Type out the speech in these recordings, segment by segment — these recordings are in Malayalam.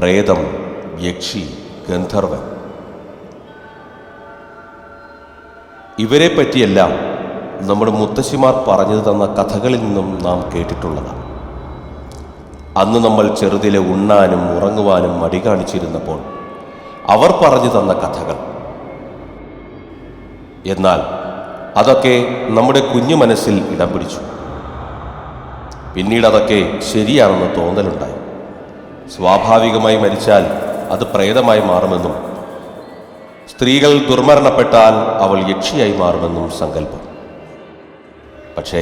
പ്രേതം, യക്ഷി, ഗന്ധർവൻ, ഇവരെ പറ്റിയെല്ലാം നമ്മുടെ മുത്തശ്ശിമാർ പറഞ്ഞു തന്ന കഥകളിൽ നിന്നും നാം കേട്ടിട്ടുള്ളതാണ്. അന്ന് നമ്മൾ ചെറുതിലെ ഉണ്ണാനും ഉറങ്ങുവാനും മടി കാണിച്ചിരുന്നപ്പോൾ അവർ പറഞ്ഞു തന്ന കഥകൾ. എന്നാൽ അതൊക്കെ നമ്മുടെ കുഞ്ഞു മനസ്സിൽ ഇടം പിടിച്ചു. പിന്നീട് അതൊക്കെ ശരിയാണെന്ന് തോന്നലുണ്ടായി. സ്വാഭാവികമായി മരിച്ചാൽ അത് പ്രേതമായി മാറുമെന്നും സ്ത്രീകൾ ദുർമരണപ്പെട്ടാൽ അവൾ യക്ഷിയായി മാറുമെന്നും സങ്കല്പം. പക്ഷേ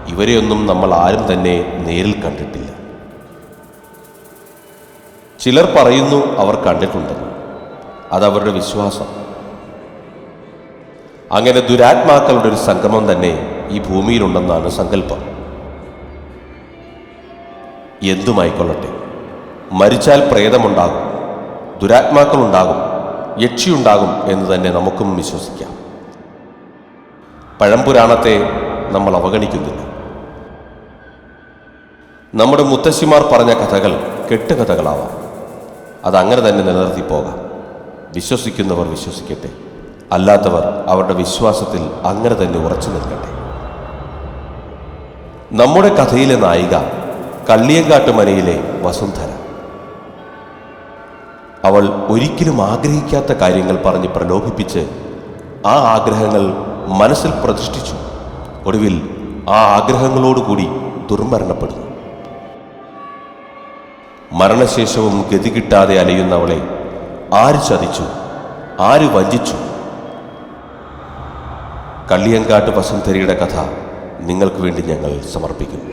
ഇവരെയൊന്നും നമ്മൾ ആരും തന്നെ നേരിൽ കണ്ടിട്ടില്ല. ചിലർ പറയുന്നു അവർ കണ്ടിട്ടുണ്ടെന്ന്. അതവരുടെ വിശ്വാസം. അങ്ങനെ ദുരാത്മാക്കളുടെ ഒരു സംഗമം തന്നെ ഈ ഭൂമിയിലുണ്ടെന്നാണ് സങ്കല്പം. എന്തുമായിക്കൊള്ളട്ടെ, മരിച്ചാൽ പ്രേതമുണ്ടാകും, ദുരാത്മാക്കളുണ്ടാകും, യക്ഷിയുണ്ടാകും എന്ന് തന്നെ നമുക്കും വിശ്വസിക്കാം. പഴംപുരാണത്തെ നമ്മൾ അവഗണിക്കുന്നില്ല. നമ്മുടെ മുത്തശ്ശിമാർ പറഞ്ഞ കഥകൾ കെട്ടുകഥകളാവാം. അതങ്ങനെ തന്നെ നിലനിർത്തിപ്പോകാം. വിശ്വസിക്കുന്നവർ വിശ്വസിക്കട്ടെ, അല്ലാത്തവർ അവരുടെ വിശ്വാസത്തിൽ അങ്ങനെ തന്നെ ഉറച്ചു നിൽക്കട്ടെ. നമ്മുടെ കഥയിലെ നായിക കള്ളിയങ്കാട്ട് മനയിലെ വസുന്ധര. അവൾ ഒരിക്കലും ആഗ്രഹിക്കാത്ത കാര്യങ്ങൾ പറഞ്ഞ് പ്രലോഭിപ്പിച്ച് ആ ആഗ്രഹങ്ങൾ മനസ്സിൽ പ്രതിഷ്ഠിച്ചു. ഒടുവിൽ ആ ആഗ്രഹങ്ങളോടുകൂടി ദുർമരണപ്പെടുന്നു. മരണശേഷവും ഗതി കിട്ടാതെ അലയുന്നവളെ ആര് ചതിച്ചു, ആര് വഞ്ചിച്ചു? കള്ളിയങ്കാട്ട് വസുന്ധരയുടെ കഥ നിങ്ങൾക്ക് വേണ്ടി ഞങ്ങൾ സമർപ്പിക്കുന്നു.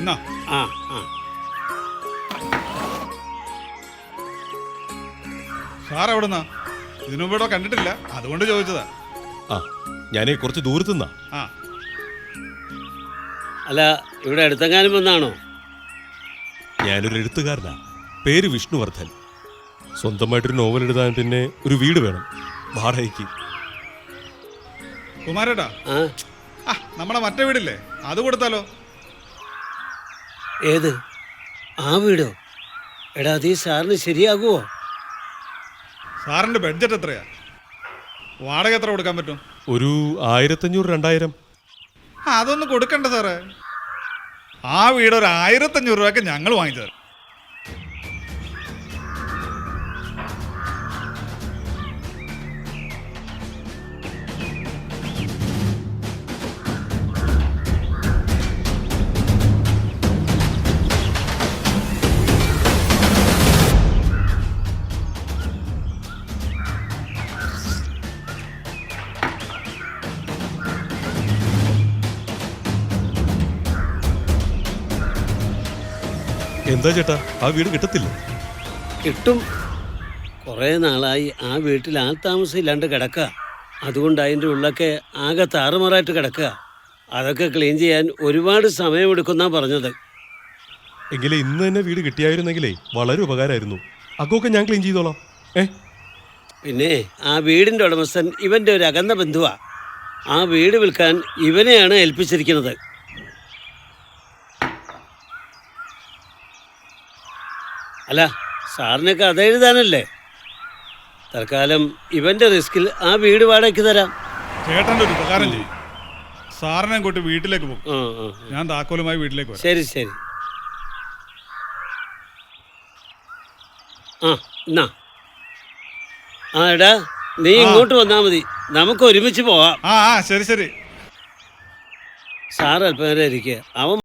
എന്നാ ആ ആ സാർ എവിടുന്നാ? ഇതിനു മുമ്പ് ഇവിടെ കണ്ടിട്ടില്ല, അതുകൊണ്ട് ചോദിച്ചതാ. ആ ഞാനേ കുറച്ച് ദൂരത്തു നിന്നാ. ആ അല്ല, ഇവിടെ അടുത്തെങ്ങാനും വന്നാണോ? ഞാനൊരു എഴുത്തുകാരനാ. പേര് വിഷ്ണുവർദ്ധൻ. സ്വന്തമായിട്ടൊരു നോവൽ എഴുതാൻ പിന്നെ ഒരു വീട് വേണം വാടകയ്ക്ക്. കുമാരേട്ടാ, ആ നമ്മുടെ മറ്റേ വീടില്ലേ, അത് കൊടുത്താലോ? ഏത്? ആ വീടോ? എടാ, അത് ഈ സാറിന് ശരിയാകുമോ? സാറിന്റെ ബഡ്ജറ്റ് എത്രയാ? വാടക എത്ര കൊടുക്കാൻ പറ്റും? ഒരു 1500-2000. അതൊന്നും കൊടുക്കണ്ട സാറേ. ആ വീട് ഒരു 1500 രൂപയ്ക്ക് ഞങ്ങൾ വാങ്ങിച്ചു തരാം. എന്താ ചേട്ടാ, ആ വീട് കിട്ടത്തില്ല? കിട്ടും. കുറേ നാളായി ആ വീട്ടിൽ ആൾ താമസം ഇല്ലാണ്ട് കിടക്കുക. അതുകൊണ്ട് അതിൻ്റെ ഉള്ളൊക്കെ ആകെ താറുമാറായിട്ട് കിടക്കുക. അതൊക്കെ ക്ലീൻ ചെയ്യാൻ ഒരുപാട് സമയമെടുക്കുന്നാ പറഞ്ഞത്. എങ്കിലേ ഇന്ന് തന്നെ വീട് കിട്ടിയായിരുന്നെങ്കിലേ വളരെ ഉപകാരമായിരുന്നു. അതൊക്കെ ഞാൻ ക്ലീൻ ചെയ്തോളാം. പിന്നെ ആ വീടിൻ്റെ ഉടമസ്ഥൻ ഇവൻ്റെ ഒരു അകന്ന ബന്ധുവാ. ആ വീട് വിൽക്കാൻ ഇവനെയാണ് ഏൽപ്പിച്ചിരിക്കുന്നത്. അല്ല, സാറിന് കഥ എഴുതാനല്ലേ? തൽക്കാലം ഇവൻ്റെ റിസ്കിൽ ആ വീട് വാടകയ്ക്ക് തരാം. ചേട്ടൻ്റെ ഒരു ഉപകാരം ചെയ്യും. സാറിനെ കൂട്ടി വീട്ടിലേക്ക് പോകും. ആ ആ ഞാൻ താക്കോലുമായി വീട്ടിലേക്ക് വരാം. ശരി ശരി. ആ എന്നാ ആ എടാ, നീ ഇങ്ങോട്ട് വന്നാൽ മതി, നമുക്ക് ഒരുമിച്ച് പോവാം. ആ ശരി ശരി. സാർ അല്പം നേരം ഇരിക്കുക. അവൻ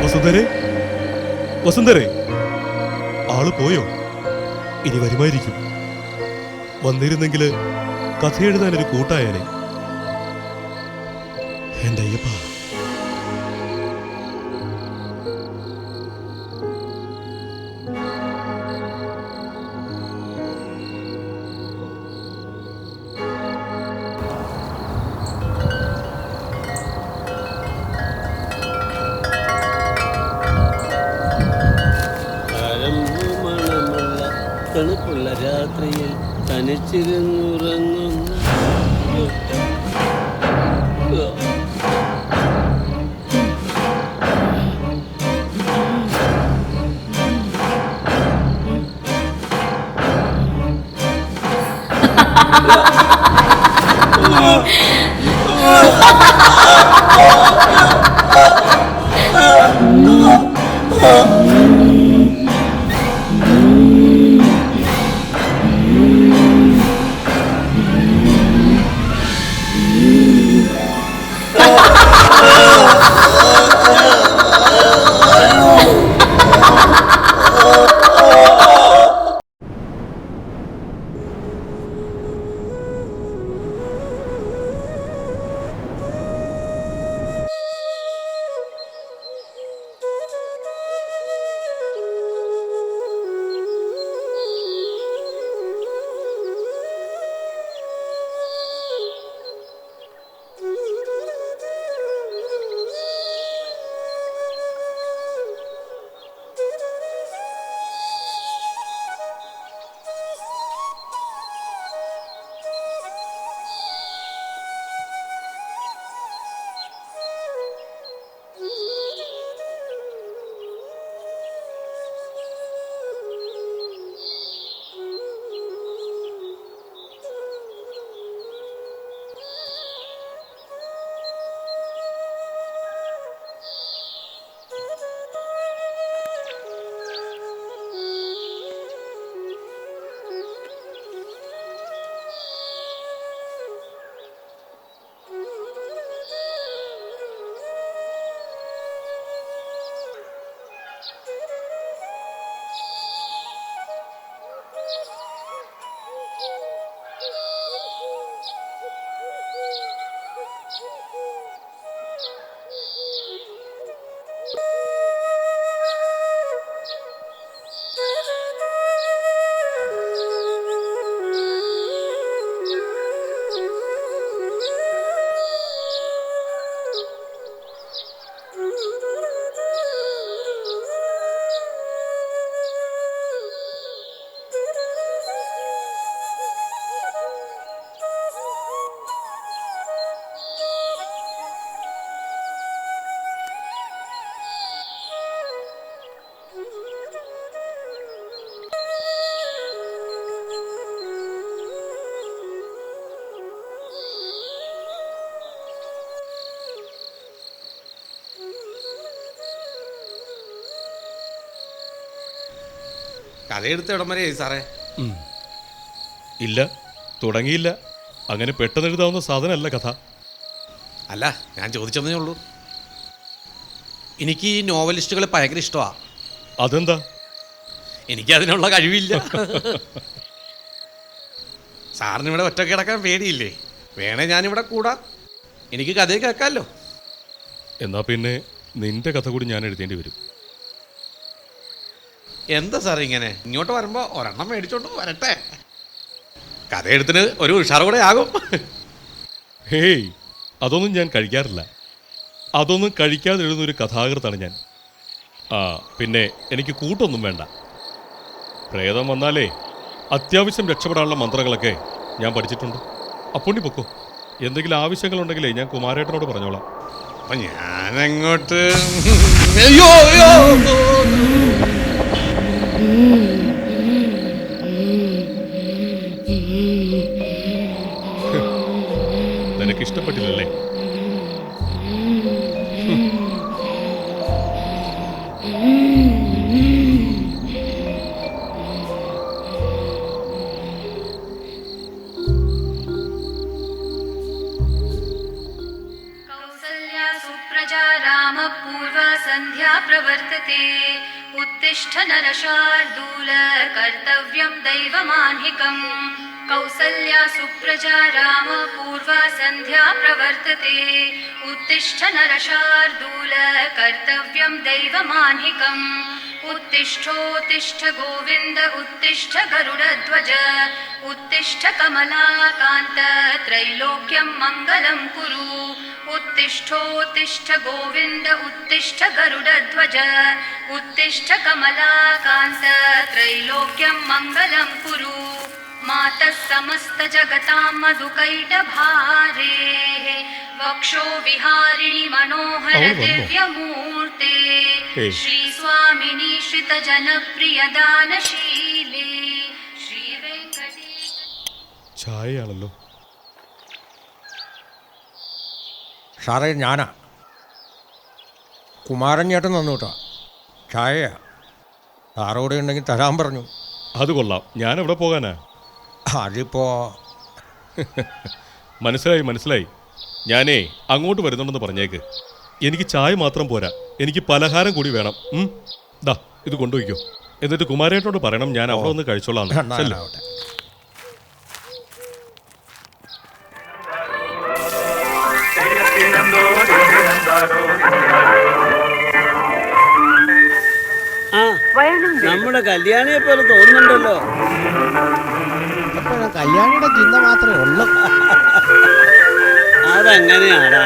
വസുന്ധരെ, വസുന്ധരെ, ആള് പോയോ? ഇനി വരുമായിരിക്കും. വന്നിരുന്നെങ്കിൽ കഥ എഴുതാനൊരു കൂട്ടായാലേ. എന്റെ അയ്യപ്പ. തണുപ്പുള്ള രാത്രിയിൽ തനിച്ചിരുന്നുറങ്ങുന്ന കഥയെടുത്ത് ഇടം വരെ സാറേ? ഇല്ല, തുടങ്ങിയില്ല. അങ്ങനെ പെട്ടെന്ന് എഴുതാവുന്ന സാധനമല്ല കഥ. അല്ല, ഞാൻ ചോദിച്ചതേ ഉള്ളൂ. എനിക്ക് ഈ നോവലിസ്റ്റുകളെ ഭയങ്കര ഇഷ്ടമാണ്. അതെന്താ? എനിക്കതിനുള്ള കഴിവില്ല. സാറിന് ഇവിടെ ഒറ്റ കിടക്കാൻ പേടിയില്ലേ? വേണേ ഞാനിവിടെ കൂടാ, എനിക്ക് കഥയെ കേൾക്കാമല്ലോ. എന്നാ പിന്നെ നിന്റെ കഥ കൂടി ഞാൻ എഴുതേണ്ടി വരും. എന്താ സാർ ഇങ്ങനെ? ഇങ്ങോട്ട് വരുമ്പോൾ ഒരെണ്ണം മേടിച്ചോണ്ട് വരട്ടെ. കഥയെഴുത്തിന് ഒരു ഉഷാർ കൂടെ ആകും. ഹേയ്, അതൊന്നും ഞാൻ കഴിക്കാറില്ല. അതൊന്നും കഴിക്കാതെ എഴുതുന്ന ഒരു കഥാകൃത്താണ് ഞാൻ. പിന്നെ എനിക്ക് കൂട്ടൊന്നും വേണ്ട. പ്രേതം വന്നാലേ അത്യാവശ്യം രക്ഷപ്പെടാനുള്ള മന്ത്രങ്ങളൊക്കെ ഞാൻ പഠിച്ചിട്ടുണ്ട്. അപ്പോണ്ടി പൊക്കോ. എന്തെങ്കിലും ആവശ്യങ്ങളുണ്ടെങ്കിലേ ഞാൻ കുമാരേട്ടനോട് പറഞ്ഞോളാം. അപ്പം ഞാനങ്ങോട്ട് അയ്യോ അയ്യോ നിനക്ക് ഇഷ്ടപ്പെട്ടില്ലല്ലേ? पूर्वा सन्ध्या प्रवर्तते उत्तिष्ठ नरशार्दूल कर्तव्यं दैवमान्हिकम् कौसल्या सुप्रजा राम पूर्वा सन्ध्या प्रवर्तते उत्तिष्ठ नरशार्दूल कर्तव्यं दैवमान्हिकम् उत्तिष्ठोत्तिष्ठ गोविन्द उत्तिष्ठ गरुडध्वज उत्तिष्ठ कमलाकान्त त्रैलोक्यं मङ्गलं कुरु उत्तिष्ठोत्तिष्ठ गोविन्द उत्तिष्ठ गरुडध्वज उत्तिष्ठ कमलाकान्त त्रैलोक्यं मङ्गलं कुरु मातः समस्त जगतां मधुकैटभारेः वक्षो विहारिणि मनोहर दिव्यमूर्ते श्रीस्वामिनी श्रितजनप्रियदानशीले श्रीवेङ्कटेश ചായയാണല്ലോ. സാറേ ഞാനാ കുമാരൻ ചേട്ടൻ തന്നു കേട്ടോ ചായയാ സാറോടെ ഉണ്ടെങ്കിൽ തരാൻ പറഞ്ഞു. അത് കൊള്ളാം. ഞാൻ എവിടെ പോകാനാ? അതിപ്പോ മനസ്സിലായി. ഞാനേ അങ്ങോട്ട് വരുന്നുണ്ടെന്ന് പറഞ്ഞേക്ക്. എനിക്ക് ചായ മാത്രം പോരാ, എനിക്ക് പലഹാരം കൂടി വേണം. ദാ ഇത് കൊണ്ടുപോയിക്കോ. എന്നിട്ട് കുമാരേട്ടനോട് പറയണം ഞാൻ അവിടെ ഒന്ന് കഴിച്ചോളാം. നന്നാവട്ടെ. ആ നമ്മുടെ കല്യാണിയെ പോലെ തോന്നുന്നുണ്ടല്ലോ. കല്യാണിയുടെ ചിന്ത മാത്രമേ ഉള്ളൂ. അതങ്ങനെയാടാ.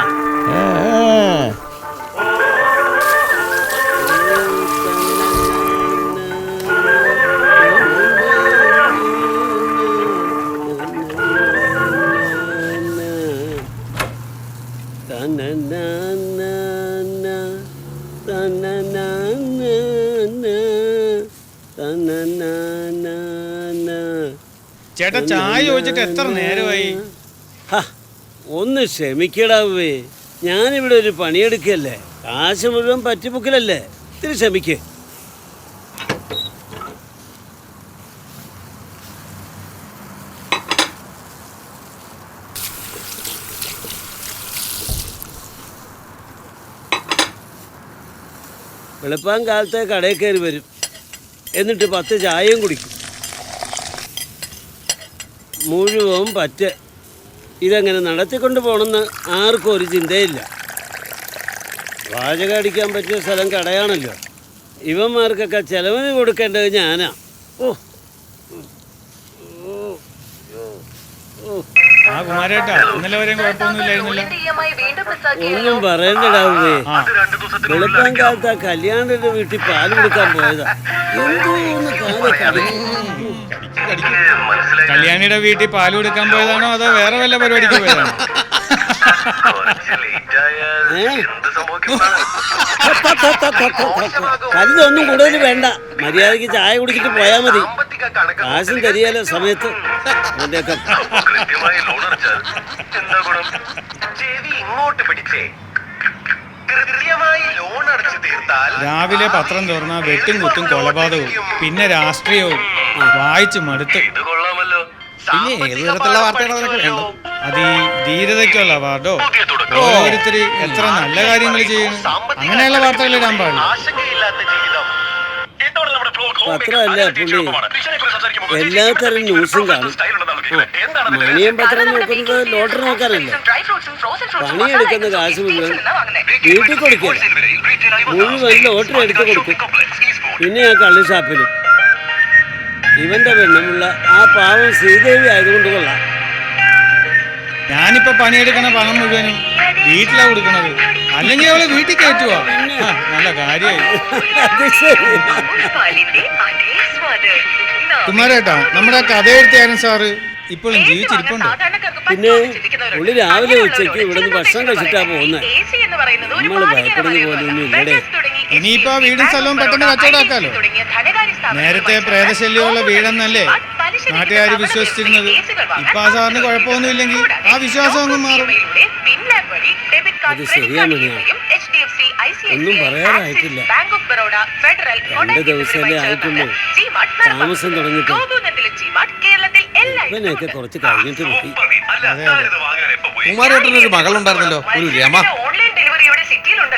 ചേട്ടാ ചായ ചോദിച്ചിട്ട് എത്ര നേരമായി? ഒന്ന് ക്ഷമിക്കടാവേ, ഞാനിവിടെ ഒരു പണിയെടുക്കല്ലേ, കാശ് മുഴുവൻ പറ്റിപ്പുക്കിലല്ലേ, ഇത്തിരി ക്ഷമിക്കേ. വെളുപ്പാൻ കാലത്തെ കടയിൽ കയറി വരും, എന്നിട്ട് 10 ചായയും കുടിക്കും. മുഴുവൻ പറ്റ്. ഇതെങ്ങനെ നടത്തിക്കൊണ്ട് പോകണമെന്ന് ആർക്കും ഒരു ചിന്തയില്ല. പാചകം അടിക്കാൻ പറ്റിയ സ്ഥലം കടയാണല്ലോ. ഇവന്മാർക്കൊക്കെ ചെലവിന് കൊടുക്കേണ്ടത് ഞാനാ. ആ കുമാരേട്ടാ ഇന്നലെ വരെയും കുഴപ്പമൊന്നുമില്ലായിരുന്നല്ലോ. ഒന്നും പറയണ്ടടാവേ, വെളുപ്പാൻ കാലത്ത് ആ കല്യാണത്തിന്റെ വീട്ടിൽ പാല് കൊടുക്കാൻ പോയതാ. എന്തോന്ന് കല്യാണിയുടെ വീട്ടിൽ പാല് കൊടുക്കാൻ പോയതാണോ അതോ വേറെ വല്ല പരിപാടിക്ക് പോയതാണോ? കരുതൊന്നും കൂടുതൽ വേണ്ട, മര്യാദക്ക് ചായ കുടിച്ചിട്ട് പോയാ മതി. കാശും തരികയല്ലോ സമയത്ത്. രാവിലെ പത്രം തുറന്ന വെട്ടും കുത്തും കൊലപാതകവും പിന്നെ രാഷ്ട്രീയവും വായിച്ചു മടുത്ത്. പിന്നെ ഏത് തരത്തിലുള്ള വാർത്തകളൊക്കെ വേണ്ടത്? അത് ഈ ധീരതയ്ക്കുള്ള അവാർഡോ ഓരോരുത്തർ എത്ര നല്ല കാര്യങ്ങൾ ചെയ്യുന്നു അങ്ങനെയുള്ള വാർത്തകൾ ഇടാൻ പാടില്ല. പത്രമല്ല പുള്ളി, എല്ലാത്തരം ന്യൂസും കാണും. മണിയൻ പത്രം നോക്കുന്നത് ലോട്ടറി നോക്കാനല്ലേ. പണിയെടുക്കുന്ന കാശ് മുഴുവൻ വീട്ടിൽ കൊടുക്കില്ല, മുഴുവൻ ലോട്ടറി എടുത്ത് കൊടുക്കും. പിന്നെ ആ കള്ളി ഷാപ്പിലും. ഇവന്റെ പെണ്ണുമുള്ള ആ പാവം ശ്രീദേവി ആയതുകൊണ്ട് കൊള്ളാം. ഞാനിപ്പോ പണിയെടുക്കണ പണം മുഴുവനും വീട്ടിലാ കൊടുക്കണത്, അല്ലെങ്കിൽ അവള് വീട്ടിൽ കയറ്റുവാ. നല്ല കാര്യമായി. കുമാരേട്ടാ, നമ്മുടെ കഥയെഴുത്തുകാരൻ സാറ് ഇപ്പോഴും ജീവിച്ചിരിപ്പുണ്ട്. പിന്നെ പുള്ളി രാവിലെ ഉച്ചയ്ക്ക് ഇവിടുന്ന് ഭക്ഷണം കഴിച്ചിട്ടാ പോകുന്നത്. നമ്മള് ഭയപ്പെടുന്ന പോലൊന്നും ഇല്ലടേ. ഇനിയിപ്പോ വീടും സ്ഥലവും പെട്ടെന്ന് കച്ചവടാക്കാലോ. നേരത്തെ പ്രേതശല്യമുള്ള വീടെന്നല്ലേ നാട്ടുകാർ വിശ്വസിച്ചിരുന്നത്. ഇപ്പൊ ആ സാറിന് കുഴപ്പമൊന്നുമില്ലെങ്കിൽ ആ വിശ്വാസം അങ്ങ് മാറും. അത് ശരിയാണ്. ഒന്നും പറയാറായിട്ടില്ല. 2 ദിവസമല്ലേ ആയിട്ടുള്ളൂ താമസം തുടങ്ങിയിട്ട്. ഇവനെയൊക്കെ കുറച്ച് കഴിഞ്ഞിട്ട് മതി. കുമാരേട്ടനൊരു മകളുണ്ടായിരുന്നല്ലോ, ഒരു രമ.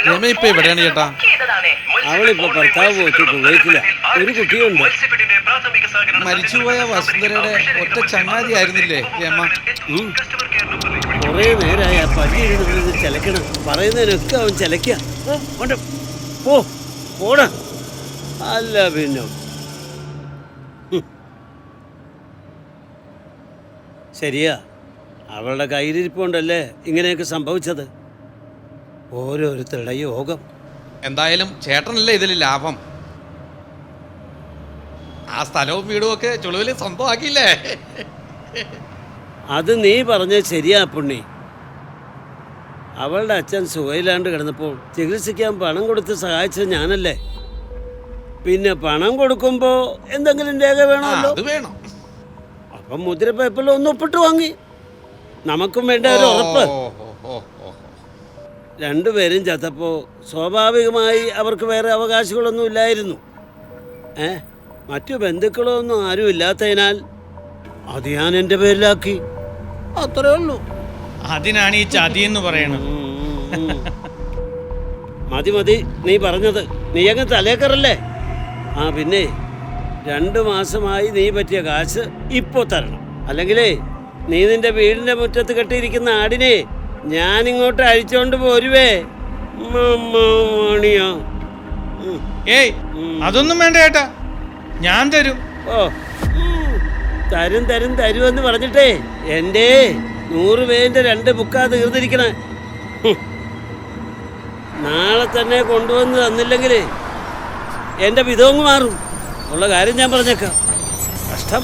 രമ ഇപ്പൊ എവിടെയാണ് ചേട്ടാ? അവളിപ്പോ ഭർത്താവ് പോയിട്ട് കുവൈറ്റില്ല. ഒരു കുട്ടിയുണ്ട്. മരിച്ചുപോയ വസുന്ധരയുടെ ഒറ്റ ചങ്ങാതി ആയിരുന്നില്ലേ രമ? കൊറേ നേരമായി ആ പള്ളി എഴുതുന്നത് ചിലക്കണം. പറയുന്നതിനൊക്കെ അവൻ ചിലക്ക. പോടാ. അല്ല പിന്നെ ശരിയാ, അവളുടെ കയ്യിലിരിപ്പുണ്ടല്ലേ ഇങ്ങനെയൊക്കെ സംഭവിച്ചത്. ഓരോരുത്തരുടെ യോഗം. എന്തായാലും ചേട്ടനല്ലേ ഇതിൽ ലാഭം. ആ സ്ഥലവും വീടും ഒക്കെ ചുളുവിൽ സ്വന്തമാക്കിയില്ലേ? അത് നീ പറഞ്ഞ ശരിയാ പുണ്ണി. അവളുടെ അച്ഛൻ സുഖയില്ലാണ്ട് കിടന്നപ്പോൾ ചികിത്സിക്കാൻ പണം കൊടുത്ത് സഹായിച്ചത് ഞാനല്ലേ. പിന്നെ പണം കൊടുക്കുമ്പോ എന്തെങ്കിലും രേഖ വേണമല്ലോ. അത് വേണം. അപ്പം മുദ്രപ്പേപ്പറിൽ ഒന്ന് ഒപ്പിട്ട് വാങ്ങി. നമുക്കും വേണ്ട ഒരു ഉറപ്പ്. രണ്ടുപേരും ചത്തപ്പോൾ സ്വാഭാവികമായി അവർക്ക് വേറെ അവകാശങ്ങളൊന്നും ഇല്ലായിരുന്നു. മറ്റു ബന്ധുക്കളൊന്നും ആരും ഇല്ലാത്തതിനാൽ അത് ഞാൻ എൻ്റെ പേരിലാക്കി. അത്രേ ഉള്ളൂ. അതിനാണ് ഈ ചതി എന്ന് പറയണത്. മതി മതി നീ പറഞ്ഞത്. നീ അങ്ങ് തലേക്കറല്ലേ. ആ പിന്നെ 2 മാസമായി നീ പറ്റിയ കാശ് ഇപ്പോൾ തരണം. അല്ലെങ്കിലേ നീ നിന്റെ വീടിൻ്റെ മുറ്റത്ത് കെട്ടിയിരിക്കുന്ന ആടിനെ ഞാനിങ്ങോട്ട് അഴിച്ചോണ്ട് പോരുവേ. മണിയോ? ഏയ് അതൊന്നും വേണ്ട ചേട്ടാ, ഞാൻ തരും. ഓ തരും തരും തരുമെന്ന് പറഞ്ഞിട്ടേ എൻ്റെ 100 പേരിൻ്റെ 2 ബുക്കാ തീർന്നിരിക്കണേ. നാളെ തന്നെ കൊണ്ടുവന്ന് തന്നില്ലെങ്കിൽ എൻ്റെ വിധവങ്ങ് മാറും. ഉള്ള കാര്യം ഞാൻ പറഞ്ഞേക്കാം. കഷ്ടം.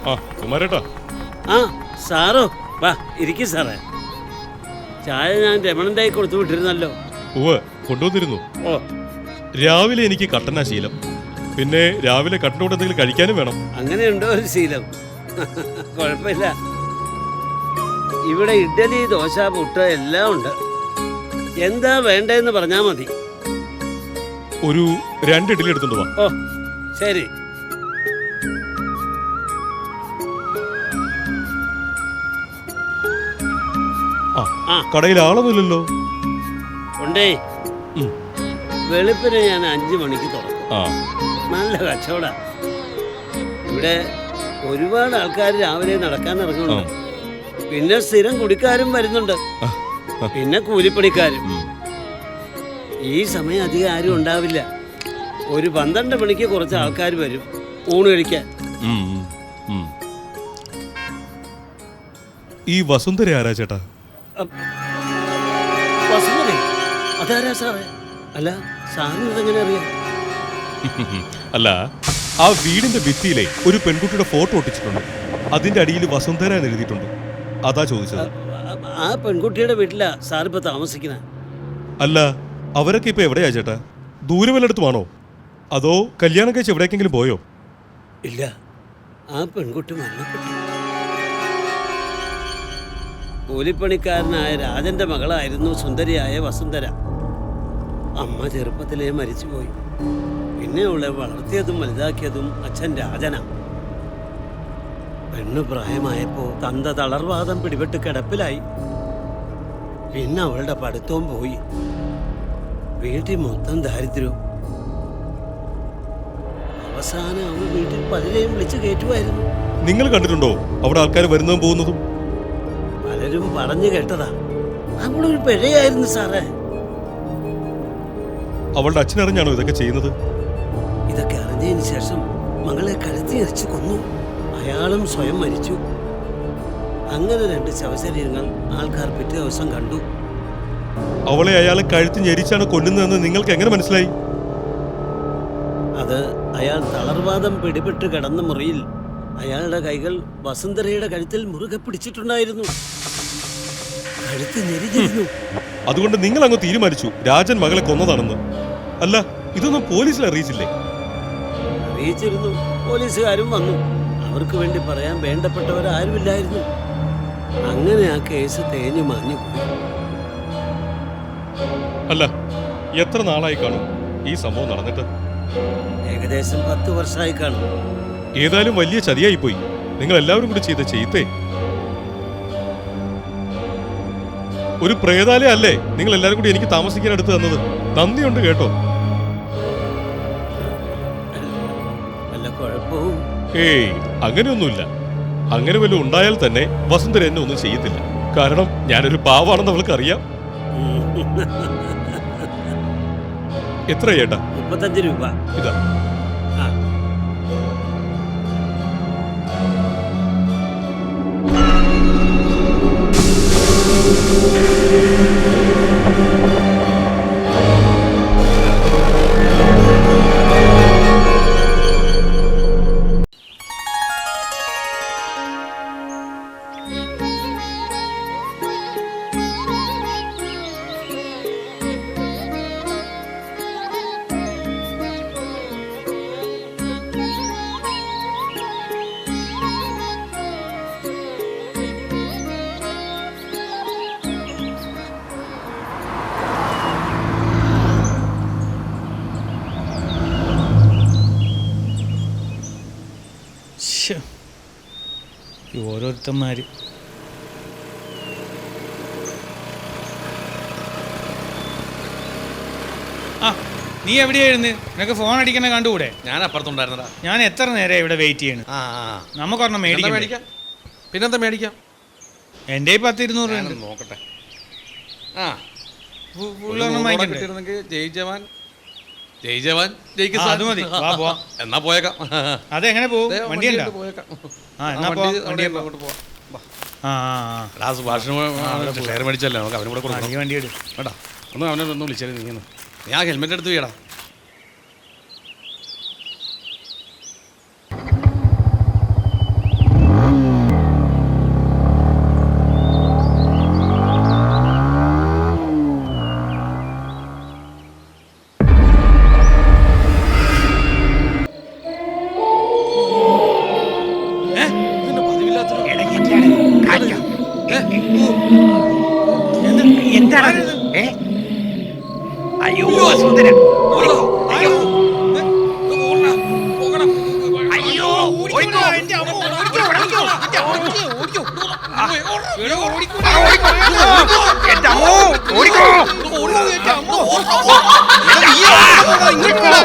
ആ കുമാരേട്ടാ. ആ സാറോ, വാ ഇരിക്കും സാറേ. ചായ ഞാൻ രമണൻ്റെ കൊടുത്തു വിട്ടിരുന്നല്ലോ. കൊണ്ടുവന്നിരുന്നു. ഓ രാവിലെ എനിക്ക് കട്ടനാ ശീലം. പിന്നെ രാവിലെ കട്ടനോട് എന്തെങ്കിലും കഴിക്കാനും വേണം. അങ്ങനെയുണ്ടോ ഒരു ശീലം? കുഴപ്പമില്ല. ഇവിടെ ഇഡ്ഡലി, ദോശ, പുട്ട് എല്ലാം ഉണ്ട്. എന്താ വേണ്ടതെന്ന് പറഞ്ഞാൽ മതി. ഒരു 2 ഇഡ്ഡലി എടുത്തോണ്ട് വാ. ഓ ശരി. കടയിൽ ആളൊന്നുമില്ലല്ലോ. ഉണ്ടേ. വെളുപ്പിന് ഞാൻ 5 മണിക്ക് തുറക്കും. നല്ല കച്ചവട. ഇവിടെ ഒരുപാട് ആൾക്കാർ രാവിലെ നടക്കാൻ ഇറങ്ങുന്നുണ്ട്. പിന്നെ സ്ഥിരം കുടിക്കാരും വരുന്നുണ്ട്. പിന്നെ കൂലിപ്പണിക്കാരും. ഈ സമയം അധികം ആരും ഉണ്ടാവില്ല. ഒരു 12 മണിക്ക് കുറച്ച് ആൾക്കാർ വരും ഊണ് കഴിക്കാൻ. ഈ വസുന്ധര ആരാ ചേട്ടാ? വസുന്ധര? അതാരാ സാറേ? അല്ല സാറിന് ഇതെങ്ങനെ അറിയാം? അല്ല, ആ വീടിന്റെ ഭിത്തിയിലെ ഒരു പെൺകുട്ടിയുടെ ഫോട്ടോ ഒട്ടിച്ചിട്ടുണ്ട്. അതിന്റെ അടിയിൽ വസുന്ധര എന്ന് എഴുതിയിട്ടുണ്ട്. അതാ ചോദിച്ചത്. ആ പെൺകുട്ടിയുടെ വീട്ടിലാ സാറിപ്പോ താമസിക്കുന്നത്? അല്ല, അവരൊക്കെ ഇപ്പൊ എവിടെയാ ചേട്ടാ? ദൂരെ വല്ലയിടത്തുമാണോ? അതോ കല്യാണം കഴിച്ച് എവിടേക്കെങ്കിലും പോയോ? ഇല്ല, ആ പെൺകുട്ടി മരണപ്പെട്ടു. കൂലിപ്പണിക്കാരനായ രാജന്റെ മകളായിരുന്നു സുന്ദരിയായ വസുന്ധര. അമ്മ ചെറുപ്പത്തിലേ മരിച്ചുപോയി. പിന്നെ അവളെ വളർത്തിയതും വലുതാക്കിയതും അച്ഛൻ രാജന. പെണ്ണ് പ്രായമായപ്പോ തന്ത തളർവാദം പിടിപെട്ട് കിടപ്പിലായി. പിന്നെ അവളുടെ പഠിത്തവും പോയി. വീട്ടിൽ മൊത്തം ദാരിദ്ര്യവും. അവസാനം അവൾ വീട്ടിൽ പലരെയും വിളിച്ചു കയറ്റുമായിരുന്നു. നിങ്ങൾ കണ്ടിട്ടുണ്ടോ അവിടെ ആൾക്കാർ വരുന്നതും പോകുന്നതും? പലരും പറഞ്ഞു കേട്ടതാ. അവളൊരു പിഴയായിരുന്നു സാറേ. അവളുടെ അച്ഛനറിഞ്ഞാണോ ഇതൊക്കെ ചെയ്യുന്നത്? ഇതൊക്കെ അറിഞ്ഞതിന് ശേഷം മകളെ കഴുത്തി എറിച്ചു കൊന്നു. അയാളും സ്വയം മരിച്ചു. അങ്ങനെ 2 ശവശരീരങ്ങൾ ആൾക്കാർ പിറ്റേ ദിവസം കണ്ടു. അവളെ അയാളെ കഴുത്തി ഞെരിച്ചാണ് കൊല്ലുന്നതെന്ന് നിങ്ങൾക്ക് എങ്ങനെ മനസ്സിലായി? അത് അയാൾ തളർവാദം പിടിപെട്ട് കിടന്ന മുറിയിൽ അയാളുടെ കൈകൾ വസുന്ധരയുടെ കഴുത്തിൽ മുറുകെ പിടിച്ചിട്ടുണ്ടായിരുന്നു. കഴുത്ത് ഞെരിഞ്ഞിരുന്നു. അതുകൊണ്ട് നിങ്ങൾ അങ്ങ് തീരുമാനിച്ചു രാജൻ മകളെ കൊന്നതാണെന്ന്. അല്ല, ഇതൊന്നും പോലീസിൽ അറിയിച്ചില്ലേ? അറിയിച്ചിരുന്നു. പോലീസുകാരും വന്നു. അവർക്ക് വേണ്ടി പറയാൻ വേണ്ടപ്പെട്ടവരാരുമില്ലായിരുന്നു. അങ്ങനെ ആ കേസ് തേഞ്ഞു മാഞ്ഞു പോയി. അല്ല, എത്ര നാളായി കാണും ഈ സംഭവം നടന്നിട്ട്? ഏകദേശം 10 വർഷമായി കാണും. ഏതായാലും വലിയ ചതിയായി പോയി. നിങ്ങൾ എല്ലാവരും കൂടി ചെയ്ത ചെയ്ത്തേ. ഒരു പ്രേതാലയ അല്ലേ നിങ്ങൾ എല്ലാവരും കൂടി എനിക്ക് താമസിക്കാൻ എടുത്ത് തന്നത്. നന്ദിയുണ്ട് കേട്ടോ. വല്ല കുഴപ്പവും? ഏയ്, അങ്ങനെയൊന്നുമില്ല. അങ്ങനെ വല്ലതും ഉണ്ടായാൽ തന്നെ വസുന്ധര എന്നെ ഒന്നും ചെയ്യത്തില്ല. കാരണം ഞാനൊരു പാവാണെന്ന് അവൾക്ക് അറിയാം. എത്ര ചേട്ടാ? 35 രൂപ. ഇതാ. ആ. ഓരോരുത്തന്മാര് ആ, നീ എവിടെയായിരുന്നു? നിനക്ക് ഫോൺ അടിക്കണ കണ്ടുകൂടെ? ഞാൻ അപ്പുറത്തുണ്ടായിരുന്നടാ. ഞാൻ എത്ര നേരം ഇവിടെ വെയിറ്റ് ചെയ്യണം. ആ നമുക്കൊരെണ്ണം മേടിക്കാം. മേടിക്കാം. പിന്നെന്താ മേടിക്കാം? എൻ്റെ 10-200 ഉണ്ട്. നോക്കട്ടെ. ഫുള്ളൊന്നും വാങ്ങിക്കണ്ടേ? ജയ് ജവാൻ ജയ് ജവാൻ ജയ് ആ, കിസാൻ. അത് മതി. വാ, പോവാം. എന്നാ പോയേക്കാം. അതെങ്ങനെ പോകും? ദേ, വണ്ടി ഉണ്ടോ? പോയേക്കാം. ആ, എന്നാ വണ്ടി പോവാം. അവിടെ വണ്ടിയെ ഉണ്ട്, പോവാം. അങ്ങോട്ട് പോവാം. വാ. ആ സുഭാഷിന് ഷെയർ മേടിച്ചല്ലേ, നമുക്ക് അവനും കൂടെ കൊടുക്കണം. നീ വണ്ടി എടു. കേട്ടാ, ഒന്ന് അവനെ ഒന്ന് വിളിച്ചാൽ നീ ഞാൻ ഹെൽമെറ്റ് എടുത്ത് വീടാ. എന്താണ്? അയ്യോ വസുന്ധര, അയ്യോ അയ്യോ, ഓടിക്കോ. എൻ്റെ അമ്മ, ഓടിക്കോ, ഓടിക്കോ, എൻ്റെ ഓടിക്കോ, ഓടിക്കോ. എടാ, ഓടിക്കോ. എന്റെ അമ്മോ, ഓടിക്കോ. എൻ്റെ അമ്മ. എടാ, നീ ഓടിക്കോടാ, ഇങ്ങോട്ട് വാ.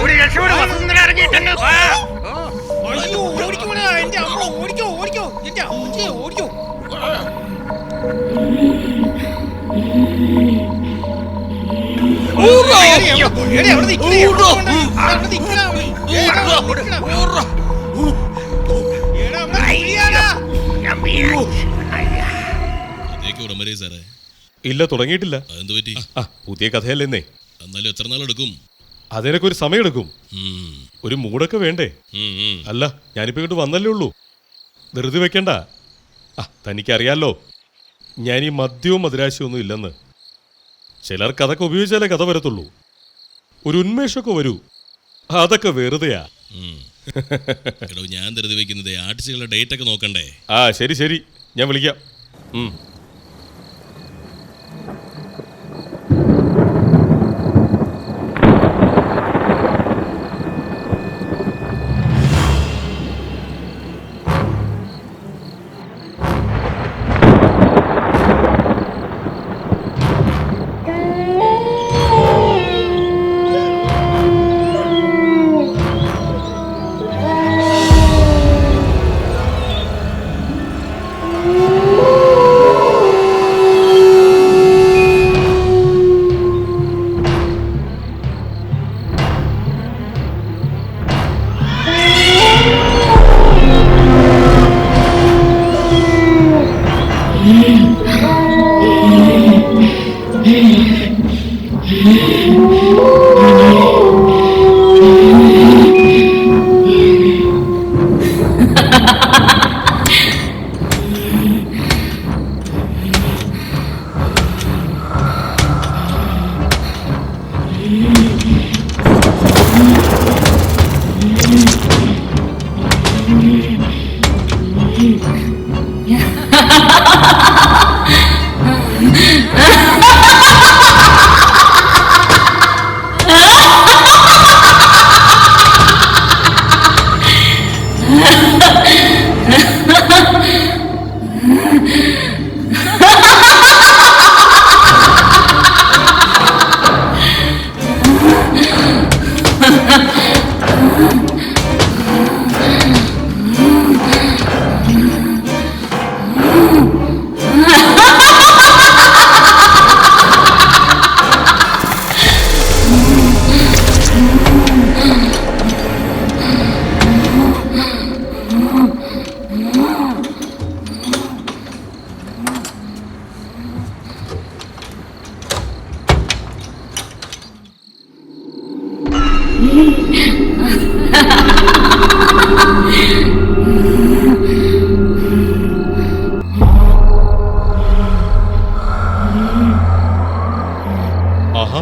ഒരു രക്ഷയോട് വസുന്ധര ഇറങ്ങിയിട്ടുണ്ട്. അയ്യോ, ഓടിക്കോടാ, എൻ്റെ അമ്മ, ഓടിക്കോ, ഓടിക്കോ, എൻ്റെ അമ്മച്ചി, ഓടിക്കോ. എടേ, അവിടെ നിൽക്കണേ, അവിടെ നിൽക്കണ. ഇല്ല, തുടങ്ങിയിട്ടില്ല. പുതിയ കഥയല്ലെന്നേ. എന്നാലും എത്ര നാളെടുക്കും? അതിനൊക്കെ ഒരു സമയമെടുക്കും. ഒരു മൂടൊക്കെ വേണ്ടേ? അല്ല, ഞാനിപ്പോ ഇങ്ങോട്ട് വന്നല്ലേ ഉള്ളൂ. ധൃതി വെക്കണ്ട. തനിക്കറിയാലോ ഞാൻ ഈ മദ്യവും മദിരാശിയൊന്നും ഇല്ലെന്ന്. ചിലർക്ക് അതൊക്കെ ഉപയോഗിച്ചാലേ കഥ വരത്തുള്ളൂ. ഒരു ഉന്മേഷമൊക്കെ വരൂ. അതൊക്കെ വെറുതെയാ. എടോ, ഞാൻ ധൃതി വെക്കുന്നത് ആർട്ടിസ്റ്റുകളുടെ ഡേറ്റ് ഒക്കെ നോക്കണ്ടേ? ശരി ശരി, ഞാൻ വിളിക്കാം. ആഹാ,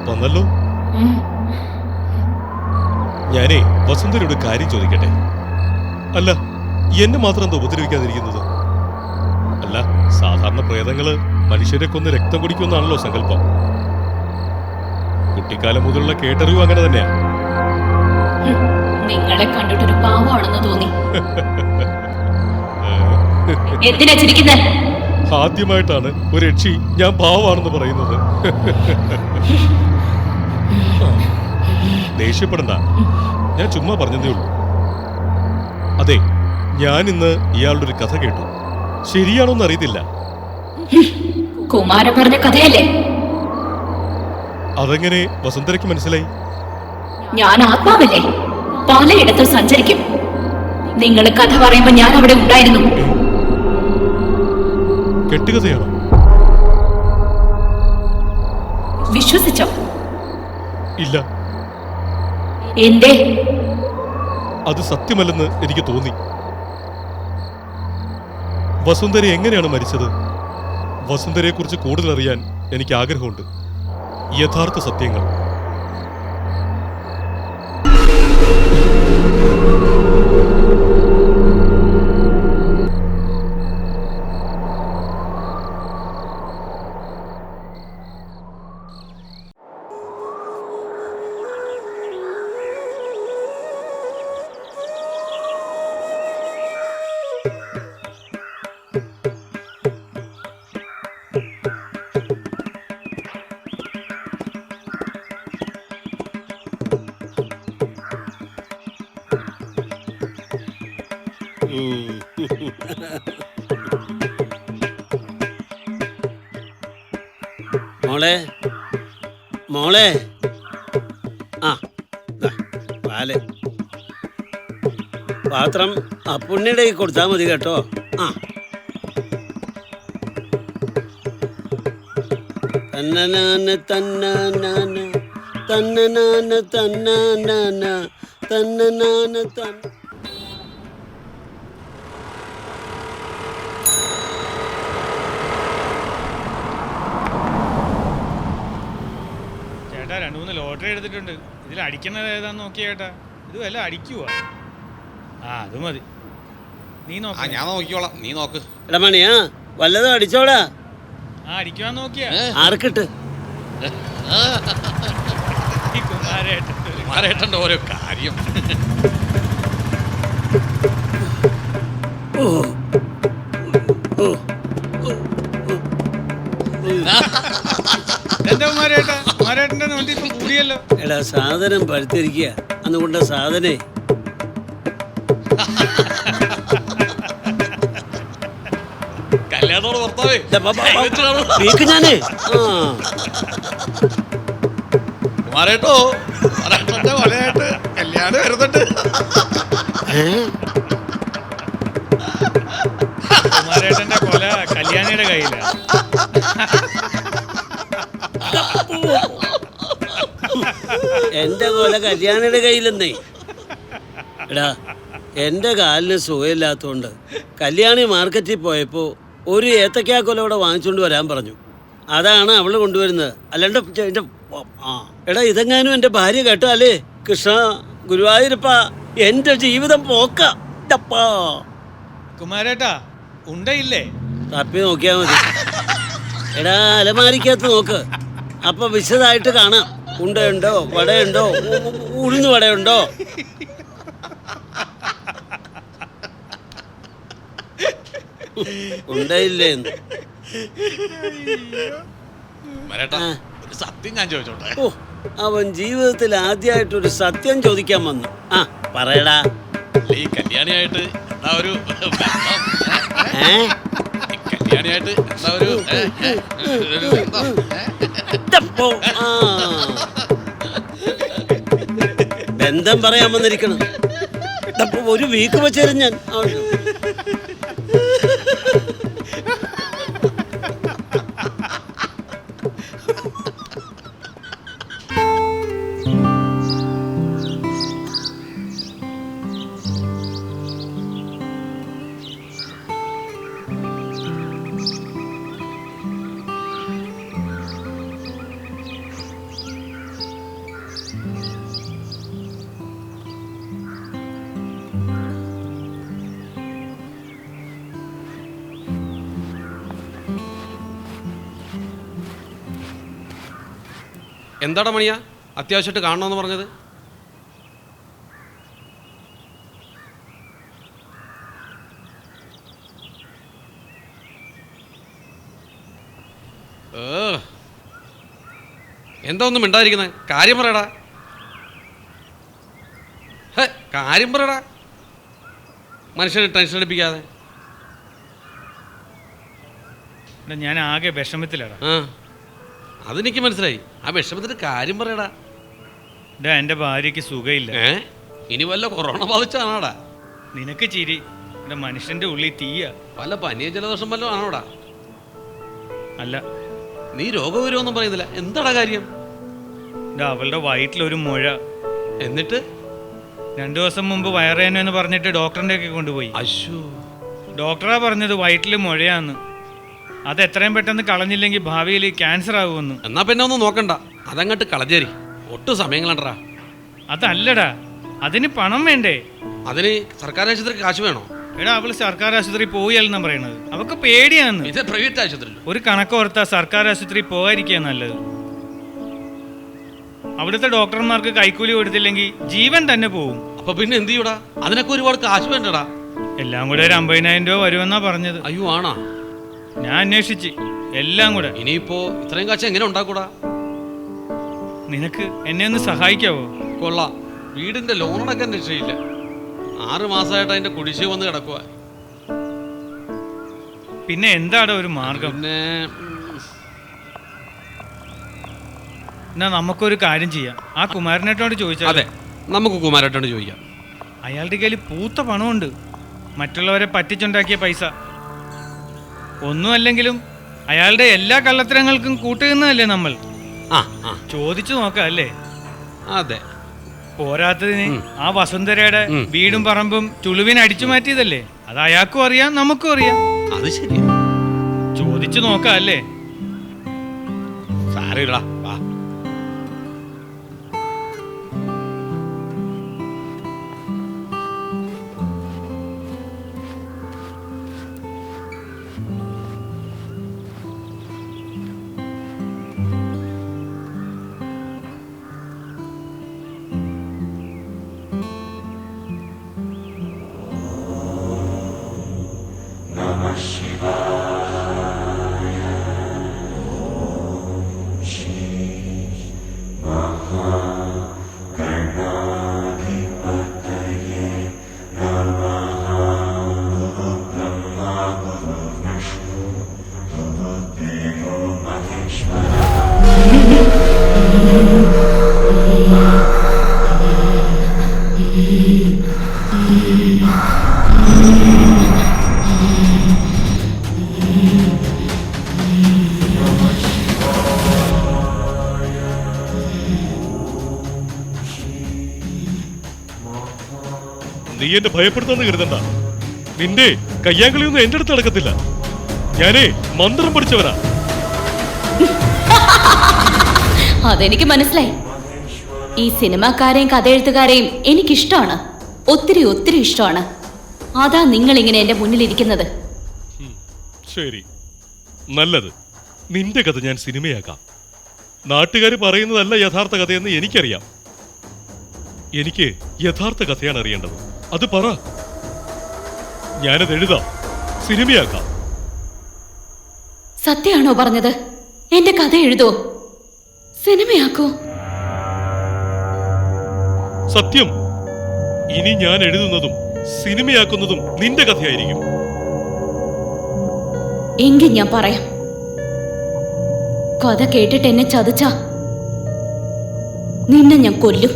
വന്നല്ലോ. ഞാനേ വസുന്ധരയോട് കാര്യം ചോദിക്കട്ടെ. അല്ല, എന്നെ മാത്രം എന്താ ഉപദ്രവിക്കാതിരിക്കുന്നത്? അല്ല, സാധാരണ പ്രേതങ്ങള് മനുഷ്യരെ കൊന്ന് രക്തം കുടിക്കുമെന്നാണല്ലോ സങ്കല്പം. കുട്ടിക്കാലം മുതലുള്ള കേട്ടറിവ് അങ്ങനെ തന്നെയാ. നിങ്ങളെ കണ്ടിട്ടൊരു പാവമാണെന്ന് തോന്നി. എന്തിനാ ചിരിക്കുന്നത്? ആദ്യമായിട്ടാണ് ഒരു യക്ഷി ഞാൻ പാവമാണെന്ന് പറയുന്നത്. ദേഷ്യപ്പെടണ്ട, ഞാൻ ചുമ്മാ പറഞ്ഞതേ ഉള്ളൂ. അതെ, ഞാൻ ഇന്ന് ഇയാളുടെ ഒരു കഥ കേട്ടു. ശരിയാണോന്ന് അറിയത്തില്ല. കുമാരൻ പറഞ്ഞ കഥയല്ലേ? അതെങ്ങനെ വസുന്ധരയ്ക്ക് മനസ്സിലായി? ഞാൻ ആത്മാവല്ലേ, പലയിടത്തും സഞ്ചരിക്കും. നിങ്ങൾ കഥ പറയുമ്പോ ഞാൻ അവിടെ ഉണ്ടായിരുന്നു. കെട്ടുകഥയാണോ? വിശ്വസിച്ചോ? ഇല്ല, എന്തേ? അത് സത്യമല്ലെന്ന് എനിക്ക് തോന്നി. വസുന്ധര എങ്ങനെയാണ് മരിച്ചത്? വസുന്ധരയെ കുറിച്ച് കൂടുതൽ അറിയാൻ എനിക്ക് ആഗ്രഹമുണ്ട്. യഥാർത്ഥ സത്യങ്ങൾ. മോളെ, മോളെ, ആ പാല് പാത്രം ആ പുണ്ണിയുടെ കൈ കൊടുത്താൽ മതി കേട്ടോ. ആ തന്നനാന തന്നനാന തന്നനാന തന്നനാന തന്നനാന തന്ന. ചേട്ടാ 2-3 ലോട്ടറി എടുത്തിട്ടുണ്ട്. ഇതിൽ അടിക്കുന്നത് ഏതാന്ന് നോക്കിയ ചേട്ടാ. ഇത് വല്ല അടിക്കുവാ? ആ അത് മതി, നീ നോക്ക. ഞാൻ നോക്കിക്കോളാം, നീ നോക്ക്. എടാ മണിയാ, വല്ലതും അടിച്ചോടാ. ആ അടിക്കുവാൻ നോക്കിയാ ആർക്കിട്ട്? ഈ കുമാരേട്ടൻ. കുമാരേട്ടൻ്റെ ഓരോ കാര്യം. ഓ ഓ എന്താ കുമാരേട്ടാ? കുമാരേട്ടൻ്റെ നോട്ടി ഇപ്പൊ കൂടിയല്ലോ. എടാ സാധനം പഴുത്തിരിക്കുക, അന്നുകൊണ്ട സാധനേ. കല്യാണത്തോട് ഭർത്താവേ ഞാനേ കുമാരേട്ടോ, കുമാരേട്ടൻ്റെ കൊലയായിട്ട് കല്യാണം വരുന്നുണ്ട്. കുമാരേട്ടൻ്റെ കൊല കല്യാണിയുടെ കയ്യില. എന്റെ കൊല കല്യാണിയുടെ കയ്യിലെന്നേ. എടാ, എന്റെ കാലിന് സുഖമില്ലാത്തോണ്ട് കല്യാണി മാർക്കറ്റിൽ പോയപ്പോ ഒരു ഏത്തക്കാ കൊല ഇവിടെ വാങ്ങിച്ചോണ്ട് വരാൻ പറഞ്ഞു. അതാണ് അവള് കൊണ്ടുവരുന്നത്. അല്ലാണ്ട് എടാ, ഇതെങ്ങാനും എന്റെ ഭാര്യ കേട്ടാലേ, കൃഷ്ണ ഗുരുവായൂരപ്പ, എന്റെ ജീവിതം പോക്ക. കുമാരേട്ടാ ഉണ്ടയില്ലേ? തപ്പി നോക്കിയാ മതി. എടാ, അലമാരിക്കകത്ത് നോക്ക്, അപ്പൊ വിശദമായിട്ട് കാണാം. ഉണ്ടയുണ്ടോ, വടയുണ്ടോ, ഉഴുന്ന് വടയുണ്ടോ? ഉണ്ടയില്ലേന്ന്. ഒരു സത്യം ഞാൻ ചോദിച്ചോട്ടെ? ഓ, അവൻ ജീവിതത്തിൽ ആദ്യമായിട്ടൊരു സത്യം ചോദിക്കാൻ വന്നു. ആ പറയടാ. ഈ കല്യാണിയായിട്ട് എന്താ ഒരു കല്യാണിയായിട്ട് എന്താ ഒരു ബന്ധം പറയാൻ വന്നിരിക്കണം. ഒരു വീക്ക് വെച്ചേരും ഞാൻ. എന്താടാ മണിയാ അത്യാവശ്യമായിട്ട് കാണണമെന്ന് പറഞ്ഞത്? എന്താ ഒന്നും മിണ്ടാതിരിക്കുന്നത്? കാര്യം പറയടാ. കാര്യം പറയടാ, മനുഷ്യനെ ടെൻഷൻ അടിപ്പിക്കാതെ. ഞാൻ ആകെ വിഷമത്തിലാടാ. അതെനിക്ക് മനസ്സിലായി. ആ വിഷമത്തിന്റെ കാര്യം പറയടാ. എൻ്റെ ഭാര്യയ്ക്ക് സുഖമില്ല. ഇനി വല്ല കൊറോണ ബാധിച്ചാണോടാ? നിനക്ക് ചിരി, എൻ്റെ മനുഷ്യന്റെ ഉള്ളിൽ തീയ. വല്ല പനിയ ജലദോഷം വല്ലതും ആണോടാ? അല്ല. നീ രോഗവിവരമൊന്നും പറയുന്നില്ല. എന്താടാ കാര്യം? അവളുടെ വയറ്റിലൊരു മുഴ. എന്നിട്ട് 2 ദിവസം മുമ്പ് വയറുവേദന എന്ന് പറഞ്ഞിട്ട് ഡോക്ടറിൻ്റെ ഒക്കെ കൊണ്ടുപോയി. അശ്ശോ. ഡോക്ടറാ പറഞ്ഞത് വയറ്റിൽ മുഴയാന്ന്. അത് എത്രയും പെട്ടെന്ന് കളഞ്ഞില്ലെങ്കിൽ ഭാവിയിൽ ക്യാൻസർ ആകുമെന്ന്. എന്നാ പിന്നെ ഒന്നും നോക്കണ്ട, അതങ്ങോട്ട് കളഞ്ഞേരി. ഒട്ടും സമയങ്ങളണ്ടാ. അതല്ലടാ, അതിന് പണം വേണ്ടേ? അതിന് സർക്കാർ ആശുപത്രിക്ക് കാശ് വേണോ? എടാ, അവള് സർക്കാർ ആശുപത്രി പോയല്ലെന്നാ പറയണത്. അവക്ക് പേടിയാന്ന്. ഇത് പ്രൈവറ്റ് ആശുപത്രി. ഒരു കണക്കോർത്താ സർക്കാർ ആശുപത്രി പോകാതിരിക്കുക നല്ലത്. അവിടുത്തെ ഡോക്ടർമാർക്ക് കൈക്കൂലി കൊടുത്തില്ലെങ്കിൽ ജീവൻ തന്നെ പോവും. അപ്പൊ പിന്നെ എന്ത് ചെയ്യൂടാ? അതിനൊക്കെ ഒരുപാട് കാശ് വേണ്ടടാ. എല്ലാം കൂടെ ഒരു 50,000 രൂപ വരുമെന്നാ പറഞ്ഞത്. അയ്യോ, ആണോ? ഞാൻ അന്വേഷിച്ച് എല്ലാം കൂടെ. ഇനിയിപ്പോ ഇത്രയും കാശ് എങ്ങനെ ഉണ്ടാക്കൂടാ? നിനക്ക് എന്നെ ഒന്ന് സഹായിക്കാവോ? കൊള്ളാം. വീടിന്റെ ലോണടക്കാൻ രക്ഷയില്ല. 6 മാസമായിട്ട് അതിന്റെ കുടിശ്ശിക വന്ന് കിടക്കുക. പിന്നെ എന്താടാ ഒരു മാർഗം? പിന്നെ എന്നാ നമുക്കൊരു കാര്യം ചെയ്യാം. ആ കുമാരനേട്ടനോട് ചോദിച്ചാൽ. അതെ, നമുക്ക് കുമാരേട്ടനോട് ചോദിക്കാം. അയാളുടെ കയ്യിൽ പൂത്ത പണമുണ്ട്, മറ്റുള്ളവരെ പറ്റിച്ചുണ്ടാക്കിയ പൈസ. ഒന്നുമല്ലെങ്കിലും അയാളുടെ എല്ലാ കള്ളത്തരങ്ങൾക്കും കൂട്ടുന്നതല്ലേ നമ്മൾ. ചോദിച്ചു നോക്കാം അല്ലേ? അതെ. പോരാത്തതിന് ആ വസുന്ധരയുടെ വീടും പറമ്പും ചുളുവിന് അടിച്ചു മാറ്റിയതല്ലേ? അത് അയാൾക്കും അറിയാം, നമുക്കും അറിയാം. അത് ശരി. ചോദിച്ചു നോക്കാം അല്ലേ? സാരമില്ലടാ, വാ. നീ എന്നെ ഭയപ്പെടുത്താന്ന് കരുതണ്ട. നിന്റെ കയ്യാങ്കളിയൊന്നും എന്റെ അടുത്ത് നടക്കത്തില്ല. ഞാനേ മന്ത്രം പഠിച്ചവനാ. അതെനിക്ക് മനസ്സിലായി. ഈ സിനിമാക്കാരെയും കഥയെഴുത്തുകാരെയും എനിക്കിഷ്ടമാണ്. ഒത്തിരി ഒത്തിരി ഇഷ്ടമാണ്. അതാ നിങ്ങൾ ഇങ്ങനെ എന്റെ മുന്നിലിരിക്കുന്നത്. ശരി, നല്ലത്. നിന്റെ കഥ ഞാൻ സിനിമയാക്കാം. നാട്ടുകാർ പറയുന്നതല്ല യഥാർത്ഥ കഥയെന്ന് എനിക്കറിയാം. എനിക്ക് യഥാർത്ഥ കഥയാണ് അറിയേണ്ടത്. അത് പറ, ഞാനത് എഴുതാം, സിനിമയാക്കാം. സത്യമാണോ പറഞ്ഞത്? എന്റെ കഥ എഴുതോ, സിനിമയാക്കോ? സത്യം. ഇനി ഞാൻ എഴുതുന്നതും സിനിമയാക്കുന്നതും നിന്റെ കഥയായിരിക്കും. എങ്കിൽ ഞാൻ പറയാം. കഥ കേട്ടിട്ട് എന്നെ ചതിച്ച നിന്നെ ഞാൻ കൊല്ലും.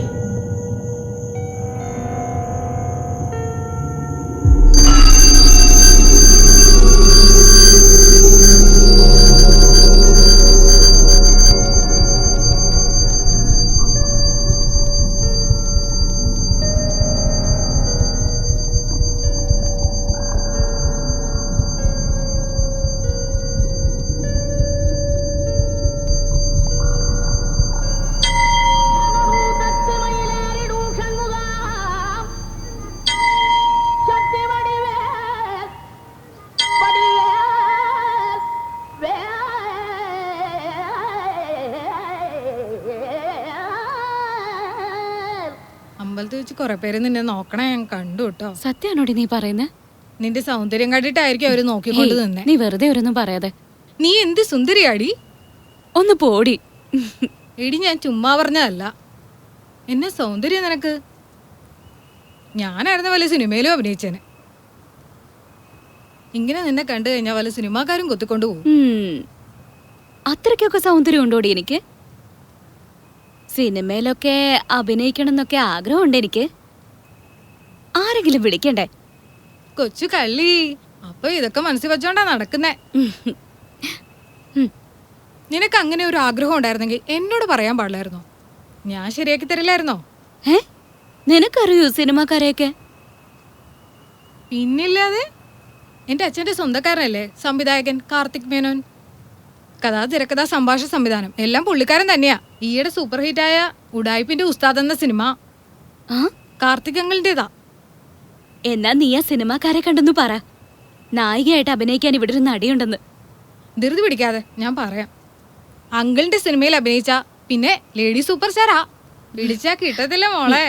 കാലത്ത് വെച്ച് കുറെ പേര് നിന്നെ നോക്കണേ ഞാൻ കണ്ടു കേട്ടോ. സത്യാണോടി നീ പറയുന്നേ? നിന്റെ സൗന്ദര്യം കണ്ടിട്ടായിരിക്കും അവര് നോക്കിക്കൊണ്ട് നിന്നെ. നീ വെറുതെ ഒരൊന്നും പറയാതെ. നീ എന്ത് സുന്ദരിയാടി. ഒന്ന് പോടി. എടി ഞാൻ ചുമ്മാ പറഞ്ഞതല്ല. എന്നെ സൗന്ദര്യം നിനക്ക്. ഞാനായിരുന്ന വല്ല സിനിമയിലും അഭിനയിച്ചേനെ. ഇങ്ങനെ നിന്നെ കണ്ടു കഴിഞ്ഞാൽ വല്ല സിനിമാക്കാരും കൊത്തിക്കൊണ്ടു പോകും. അത്രയ്ക്കൊക്കെ സൗന്ദര്യം ഉണ്ടോടി എനിക്ക്? സിനിമയിലൊക്കെ അഭിനയിക്കണം എന്നൊക്കെ ആഗ്രഹമുണ്ട് എനിക്ക്. ആരെങ്കിലും വിളിക്കണ്ടേ? കൊച്ചു കള്ളി. അപ്പൊ ഇതൊക്കെ മനസ്സിൽ വെച്ചോണ്ടാ നടക്കുന്നേ. നിനക്ക് അങ്ങനെ ഒരു ആഗ്രഹം ഉണ്ടായിരുന്നെങ്കിൽ എന്നോട് പറയാൻ പാടില്ലായിരുന്നോ? ഞാൻ ശരിയാക്കി തരില്ലായിരുന്നോ? നിനക്കറിയൂ സിനിമാക്കാരെയൊക്കെ? പിന്നില്ലാതെ. എന്റെ അച്ഛന്റെ സ്വന്തക്കാരനല്ലേ സംവിധായകൻ കാർത്തിക് മേനോൻ. കഥാ, തിരക്കഥ, സംഭാഷണ സംവിധാനം എല്ലാം പുള്ളിക്കാരൻ തന്നെയാ. ഈയിടെ സൂപ്പർ ഹിറ്റായ ഉഡായിപ്പിന്റെ ഉസ്താദ് എന്ന സിനിമ കാർത്തിക് അങ്കിളിന്റേതാ. എന്നാ നീ ആ സിനിമാക്കാരെ കണ്ടെന്നു പറ. നായികയായിട്ട് അഭിനയിക്കാൻ ഇവിടെ ഒരു നടിയുണ്ടെന്ന്. ധൃതി പിടിക്കാതെ ഞാൻ പറയാം. അങ്കിളിന്റെ സിനിമയിൽ അഭിനയിച്ച പിന്നെ ലേഡി സൂപ്പർ സ്റ്റാറാ. പിടിച്ചാ കിട്ടത്തില്ല മോളെ.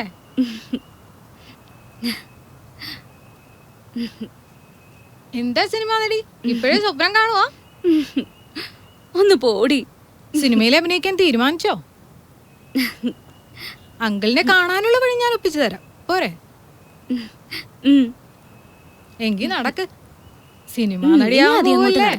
എന്താ സിനിമ നടി ഇപ്പോഴേ സ്വപ്നം കാണുവാ? ഒന്ന് പോടി. സിനിമയിൽ അഭിനയിക്കാൻ തീരുമാനിച്ചോ? അങ്കിളിനെ കാണാനുള്ള വഴി ഞാൻ ഒപ്പിച്ചു തരാം. പോരെ? എങ്കി നടക്ക്. സിനിമ നടിയാവുമല്ലേ?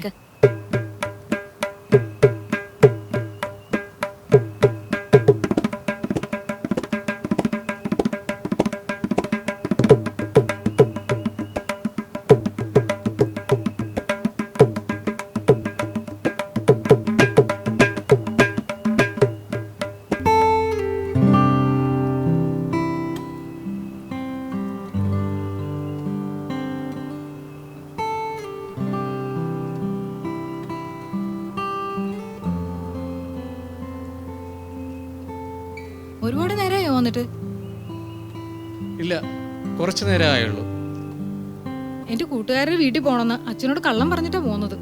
ഒരുപാട് നേരമായോ വന്നിട്ട്? ഇല്ല, കുറച്ചു നേരം ആയുള്ളൂ. എന്റെ കൂട്ടുകാരുടെ വീട്ടിൽ പോണെന്ന് അച്ഛനോട് കള്ളം പറഞ്ഞിട്ടാ പോകുന്നത്.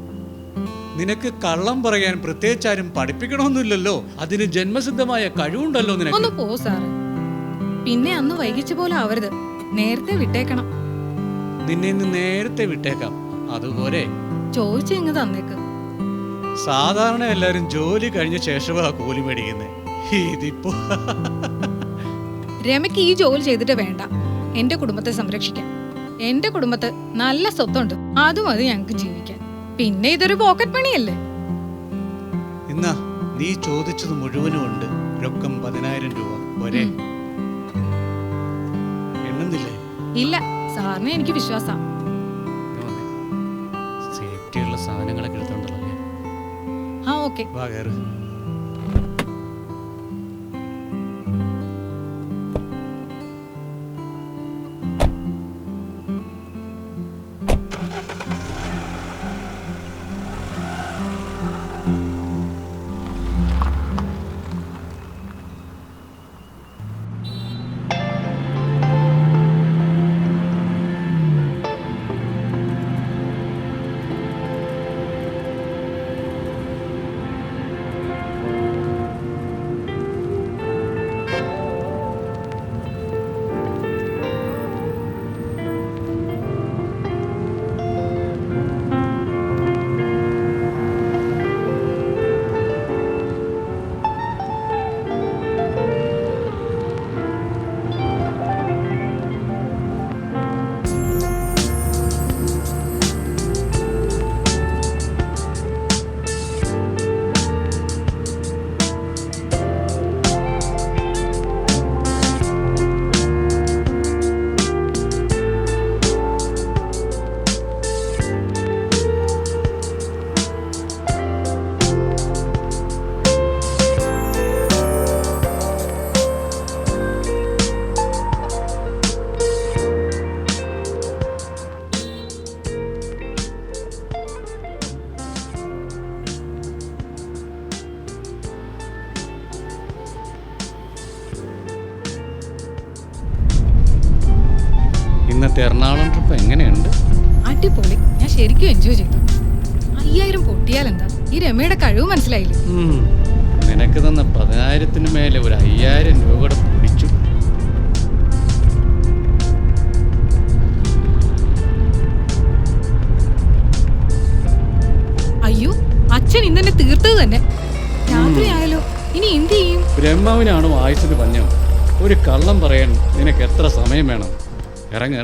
നിനക്ക് കള്ളം പറയാൻ പ്രത്യേകിച്ച് ആരും പഠിപ്പിക്കണമെന്നില്ലല്ലോ. അതിന് ജന്മസിദ്ധമായ കഴിവുണ്ടല്ലോ നിനക്ക്. ഒന്ന് പോ സാറ്. പിന്നെ അന്ന് വൈകിച്ച പോലെ ആവരുത്. നേരത്തെ വിട്ടേക്കണം. നിന്നെ ഇന്ന് നേരത്തെ വിട്ടേക്കാം. അതുപോലെ ചോദിച്ചിങ്ങ് തന്നേക്ക്. സാധാരണ എല്ലാരും ജോലി കഴിഞ്ഞ ശേഷമാ കൂലി മേടിക്കുന്നത്. ഇതിപ്പോ രമയ്ക്ക് ഈ ജോലി ചെയ്തിട്ട് വേണ്ട എന്റെ കുടുംബത്തെ സംരക്ഷിക്കാൻ. എന്റെ കുടുംബത്ത് നല്ല സ്വത്തുണ്ട്. അതും അത് ഞങ്ങൾക്ക് ജീവിക്കാൻ. പിന്നെ ഇതൊരു പോക്കറ്റ് പണിയല്ലേ. ഇന്നാ നീ ചോദിച്ചത് മുഴുവനും ഉണ്ട്. രൊക്കം 10,000 രൂപ ഒരേ. എണ്ണുന്നില്ലേ? ഇല്ല, സാറിനെ എനിക്ക് വിശ്വാസം. സേഫ്റ്റിയുള്ള സാധനങ്ങളൊക്കെ എടുത്തോണ്ടല്ലേ? ആ ഓക്കെ. വാ കേറ്. ഇന്നത്തെ എറണാകുളം ട്രിപ്പ് എങ്ങനെയുണ്ട്? അടിപൊളി. ഞാൻ ശരിക്കും എൻജോയ് ചെയ്തു. 5000 പൊട്ടിയാലെന്താ? ഈ രമയുടെ കഴിവ് മനസ്സിലായില്ലേ? നിനക്ക് തന്ന 10,000-ന് മേലെ ഒരു 5,000 രൂപ കൂടെ പിടിച്ചു. തീർത്തത് തന്നെ. രാത്രിയായാലോ, ഇനി എന്ത് ചെയ്യും? ബ്രഹ്മാവിനാണോ ആയുസിന് പഞ്ഞം? ഒരു കള്ളം പറയാൻ നിനക്ക് എത്ര സമയം വേണം? ഇറങ്ങി.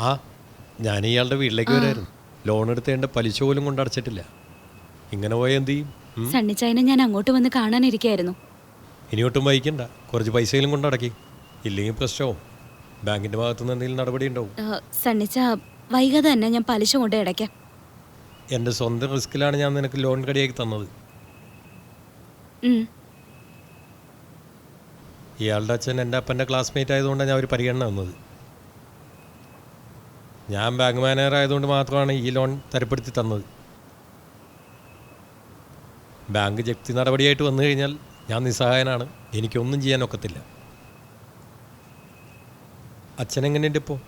ആ ഞാൻ ഇയാളുടെ വീട്ടിലേക്ക് വരായിരുന്നു. ലോൺ എടുത്തേണ്ട പലിശ പോലും കൊണ്ട് അടച്ചിട്ടില്ല. ഇങ്ങനെ പോയാൽ എന്ത് ചെയ്യും? സണ്ണിച്ചായനെ ഞാൻ അങ്ങോട്ട് വന്ന് കാണാനിരിക്കായിരുന്നു. ഇനിയൊട്ടും വൈകണ്ട, കുറച്ച് പൈസയിലും കൊണ്ട് അടക്കി. ഇല്ലെങ്കിൽ പ്രശ്നവും. ബാങ്കിന്റെ ഭാഗത്തുനിന്ന് എന്തെങ്കിലും നടപടി ഉണ്ടാവും. സണ്ണിച്ച വൈകാതെ തന്നെ ഞാൻ പലിശ കൊണ്ട് അടയ്ക്കാം. എൻ്റെ സ്വന്തം റിസ്കിലാണ് ഞാൻ നിനക്ക് ലോൺ കടിയാക്കി തന്നത്. ഇയാളുടെ അച്ഛൻ എൻ്റെ അപ്പൻ്റെ ക്ലാസ്മേറ്റ് ആയതുകൊണ്ടാണ് ഞാൻ ഒരു പരിഗണന വന്നത്. ഞാൻ ബാങ്ക് മാനേജർ ആയതുകൊണ്ട് മാത്രമാണ് ഈ ലോൺ തരപ്പെടുത്തി തന്നത്. ബാങ്ക് ജപ്തി നടപടിയായിട്ട് വന്നു കഴിഞ്ഞാൽ ഞാൻ നിസ്സഹായനാണ്. എനിക്കൊന്നും ചെയ്യാനൊക്കത്തില്ല. അച്ഛനെങ്ങനെയുണ്ട് ഇപ്പോൾ?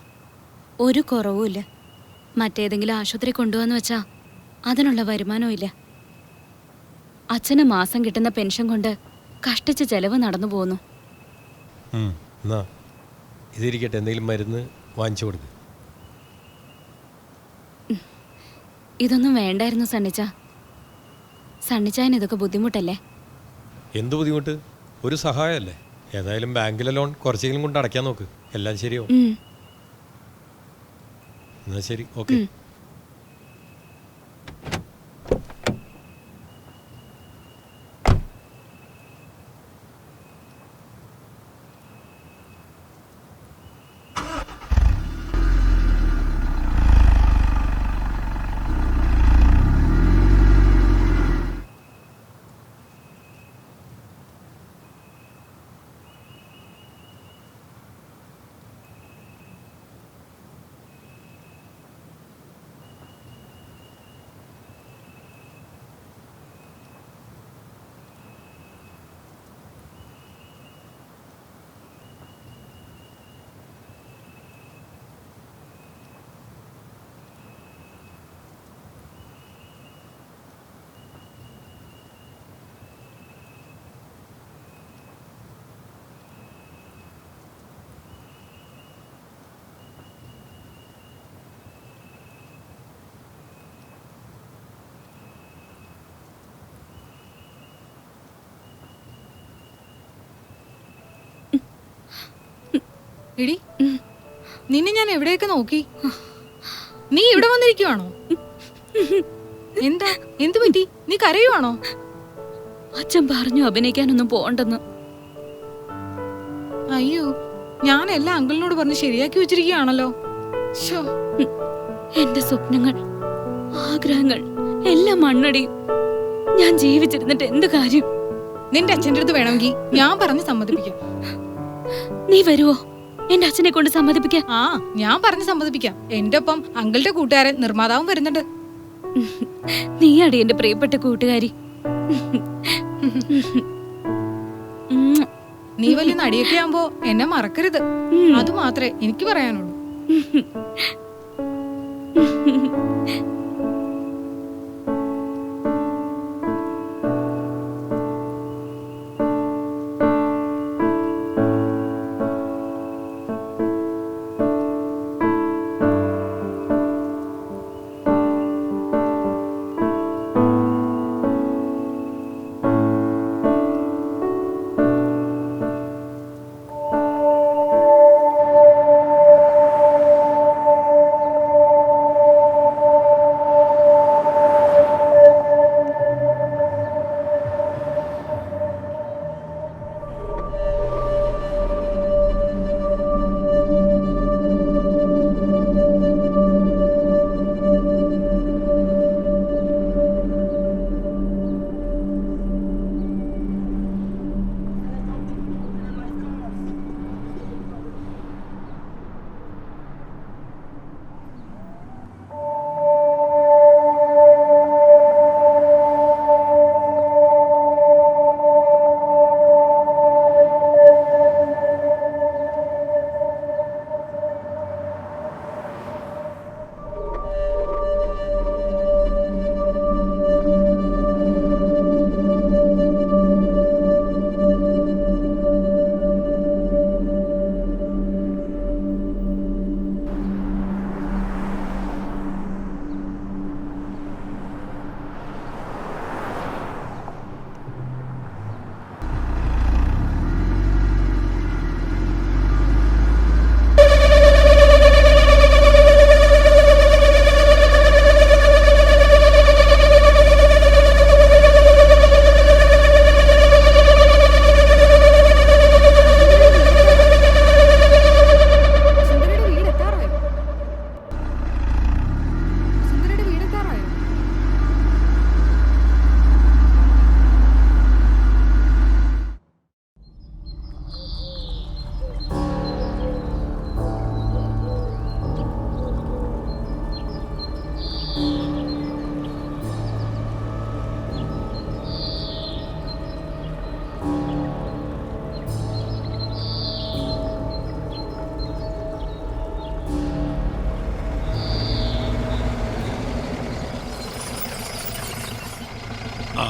ഒരു കുറവുമില്ല. മറ്റേതെങ്കിലും ആശുപത്രി കൊണ്ടുവന്ന് വെച്ചാ അതിനുള്ള വരുമാനവും ഇല്ല. അച്ഛന് മാസം കിട്ടുന്ന പെൻഷൻ കൊണ്ട് കഷ്ടിച്ച് ചെലവ് നടന്നു പോകുന്നു. എന്നാ ഇതിരിക്കട്ടെ, എന്തെങ്കിലും മരുന്ന് വാങ്ങിച്ചു കൊടുക്കുക. ഇതൊന്നും വേണ്ടായിരുന്നു സണ്ണിച്ച. സണ്ണിച്ചായന് ഇതൊക്കെ ബുദ്ധിമുട്ടല്ലേ? എന്ത് ബുദ്ധിമുട്ട്? ഒരു സഹായമല്ലേ. ഏതായാലും ബാങ്കിലെ ലോൺ കുറച്ചെങ്കിലും കൊണ്ട് അടയ്ക്കാൻ നോക്ക്, എല്ലാം ശരിയാവും. എന്നാ ശരി, ഓക്കെ. എടി, നിന്നെ ഞാൻ എവിടെയൊക്കെ നോക്കി. നീ ഇവിടെ വന്നിരിക്കുവാണോ? എന്താ, എന്തു പറ്റി? നീ കരയുവാണോ? അച്ഛൻ പറഞ്ഞു അഭിനയിക്കാനൊന്നും പോണ്ടെന്ന്. അയ്യോ, ഞാൻ എല്ലാം അങ്കിളിനോട് പറഞ്ഞ് ശരിയാക്കി വെച്ചിരിക്കുകയാണല്ലോ. എന്റെ സ്വപ്നങ്ങൾ, ആഗ്രഹങ്ങൾ എല്ലാം മണ്ണടിയും. ഞാൻ ജീവിച്ചിരുന്നിട്ട് എന്ത് കാര്യം? നിന്റെ അച്ഛൻ്റെ അടുത്ത് വേണമെങ്കിൽ ഞാൻ പറഞ്ഞ് സമ്മതിപ്പിക്കാം. നീ വരുവോ എന്റെ അച്ഛനെ കൊണ്ട് സമ്മതിപ്പിക്കാൻ? ആ, ഞാൻ പറഞ്ഞ് സമ്മതിപ്പിക്കാം. എന്റെ ഒപ്പം അങ്കിളുടെ കൂട്ടുകാരൻ നിർമ്മാതാവും വരുന്നുണ്ട്. നീയാടി എന്റെ പ്രിയപ്പെട്ട കൂട്ടുകാരി. നീ വലിയ നടിയൊക്കെ ആവുമ്പോ എന്നെ മറക്കരുത്. അത് മാത്രമേ എനിക്ക് പറയാനുള്ളൂ.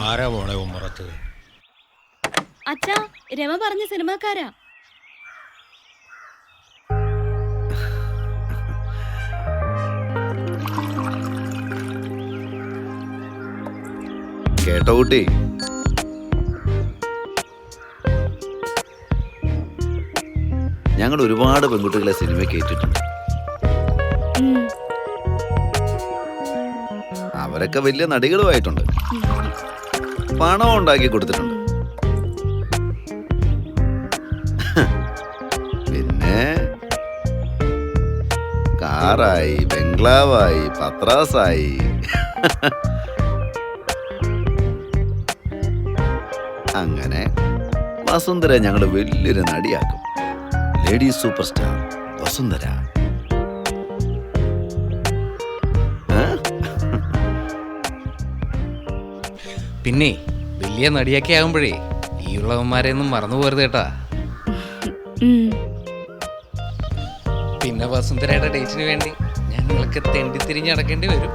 ആരാ മോളെ ഉമ്മറത്ത്? അച്ഛാ, രമ പറഞ്ഞ സിനിമാക്കാരാ. കേട്ടോ കുട്ടി, ഞങ്ങൾ ഒരുപാട് പെൺകുട്ടികളെ സിനിമ കേട്ടിട്ടുണ്ട്. അവരൊക്കെ വലിയ നടികളുമായിട്ടുണ്ട്, പണം ഉണ്ടാക്കി കൊടുത്തിട്ടുണ്ട്. പിന്നെ കാറായി, ബംഗ്ലാവായി, പത്രാസായി. അങ്ങനെ വസുന്ധര ഞങ്ങൾ വലിയൊരു നടിയാക്കും. Lady super star Vasundhara. പിന്നെ വലിയ നടിയൊക്കെ ആകുമ്പോഴേ ഈ ഉള്ളവന്മാരെ ഒന്നും മറന്നു പോരുത് കേട്ടാ. പിന്നെ വസുന്ധരയുടെ ഡേറ്റിന് വേണ്ടി ഞങ്ങൾക്ക് തെണ്ടി തിരിഞ്ഞ് നടക്കേണ്ടി വരും.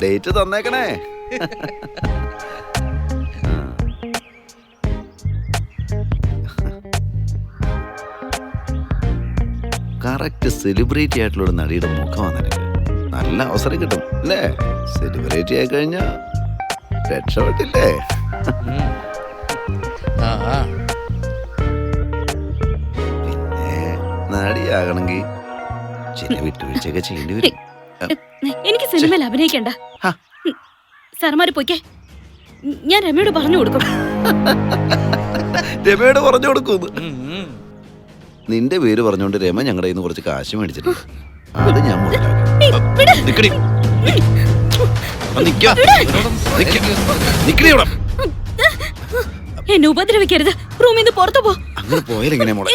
ഡേറ്റ് തന്നേക്കണേ. കറക്റ്റ് സെലിബ്രിറ്റി ആയിട്ടുള്ള ഒരു നടിയുടെ മുഖമാണ് നിനക്ക്. നല്ല അവസരം കിട്ടും അല്ലേ? സെലിബ്രിറ്റി ആയി കഴിഞ്ഞാ രക്ഷപ്പെട്ടില്ലേ? പിന്നെ നടിയാകണമെങ്കിൽ ചില വിട്ടുവീഴ്ചയൊക്കെ ചെയ്യേണ്ടി വരും. എനിക്ക് സിനിമയിൽ അഭിനയിക്കണ്ട. സാർമാര് പോയിക്കേ, ഞാൻ രമയോട് പറഞ്ഞു കൊടുക്കും. രമയോട് പറഞ്ഞു കൊടുക്കും. നിന്റെ പേര് പറഞ്ഞുകൊണ്ട് രമ ഞങ്ങളുടെ കയ്യിൽ നിന്ന് കുറച്ച് കാശ് മേടിച്ചിട്ടുണ്ട്. അത് ഞാൻ എന്നെ ഉപദ്രവിക്കരുത്. റൂമിൽ നിന്ന് പുറത്തു പോ. അങ്ങനെ പോയാലെങ്ങനെ മോളെ?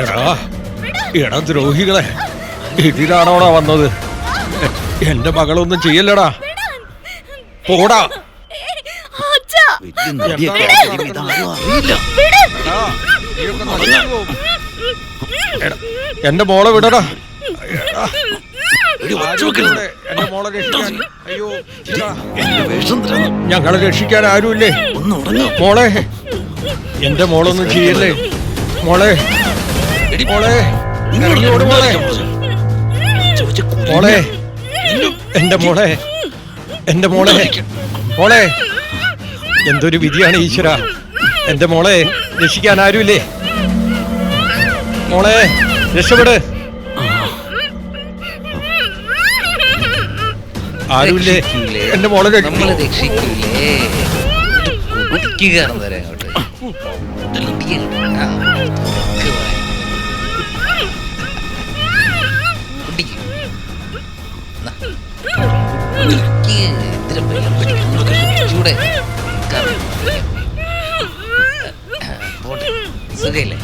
എടാ ദ്രോഹികളെ, ഇതിലാണോടാ വന്നത്? എന്റെ മകളൊന്നും ചെയ്യല്ലടാ, പോടാ. എന്റെ മോളെ വിടടാ. ഞങ്ങളെ രക്ഷിക്കാൻ ആരുമില്ലേ? മോളെ, എന്റെ മോളൊന്നും ചെയ്യല്ലേ മോളെ. മോളെ മോളെ മോളെ എന്റെ മോളെ, എന്റെ മോളെ, മോളെ. എന്തൊരു വിധിയാണ് ഈശ്വര. എന്റെ മോളെ രക്ഷിക്കാൻ ആരുമില്ലേ? മോളെ രക്ഷപ്പെട്. ആരുമില്ലേ? എന്റെ മോളെ രക്ഷിക്കൂലേ? സുഖയില്ലേ?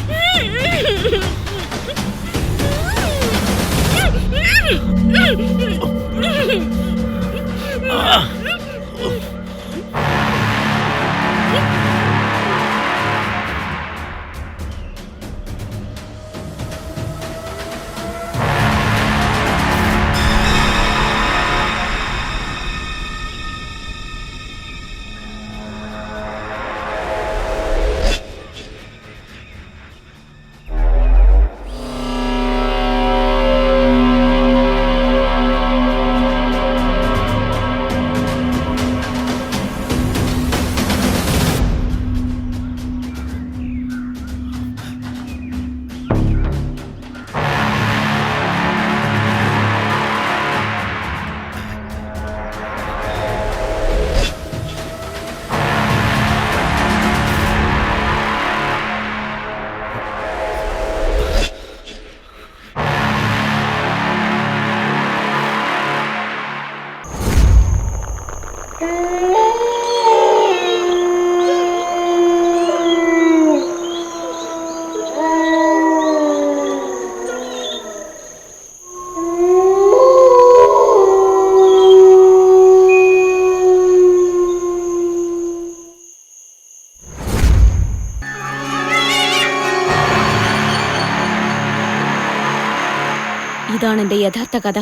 ഇതാണ് എന്റെ യഥാർത്ഥ കഥ.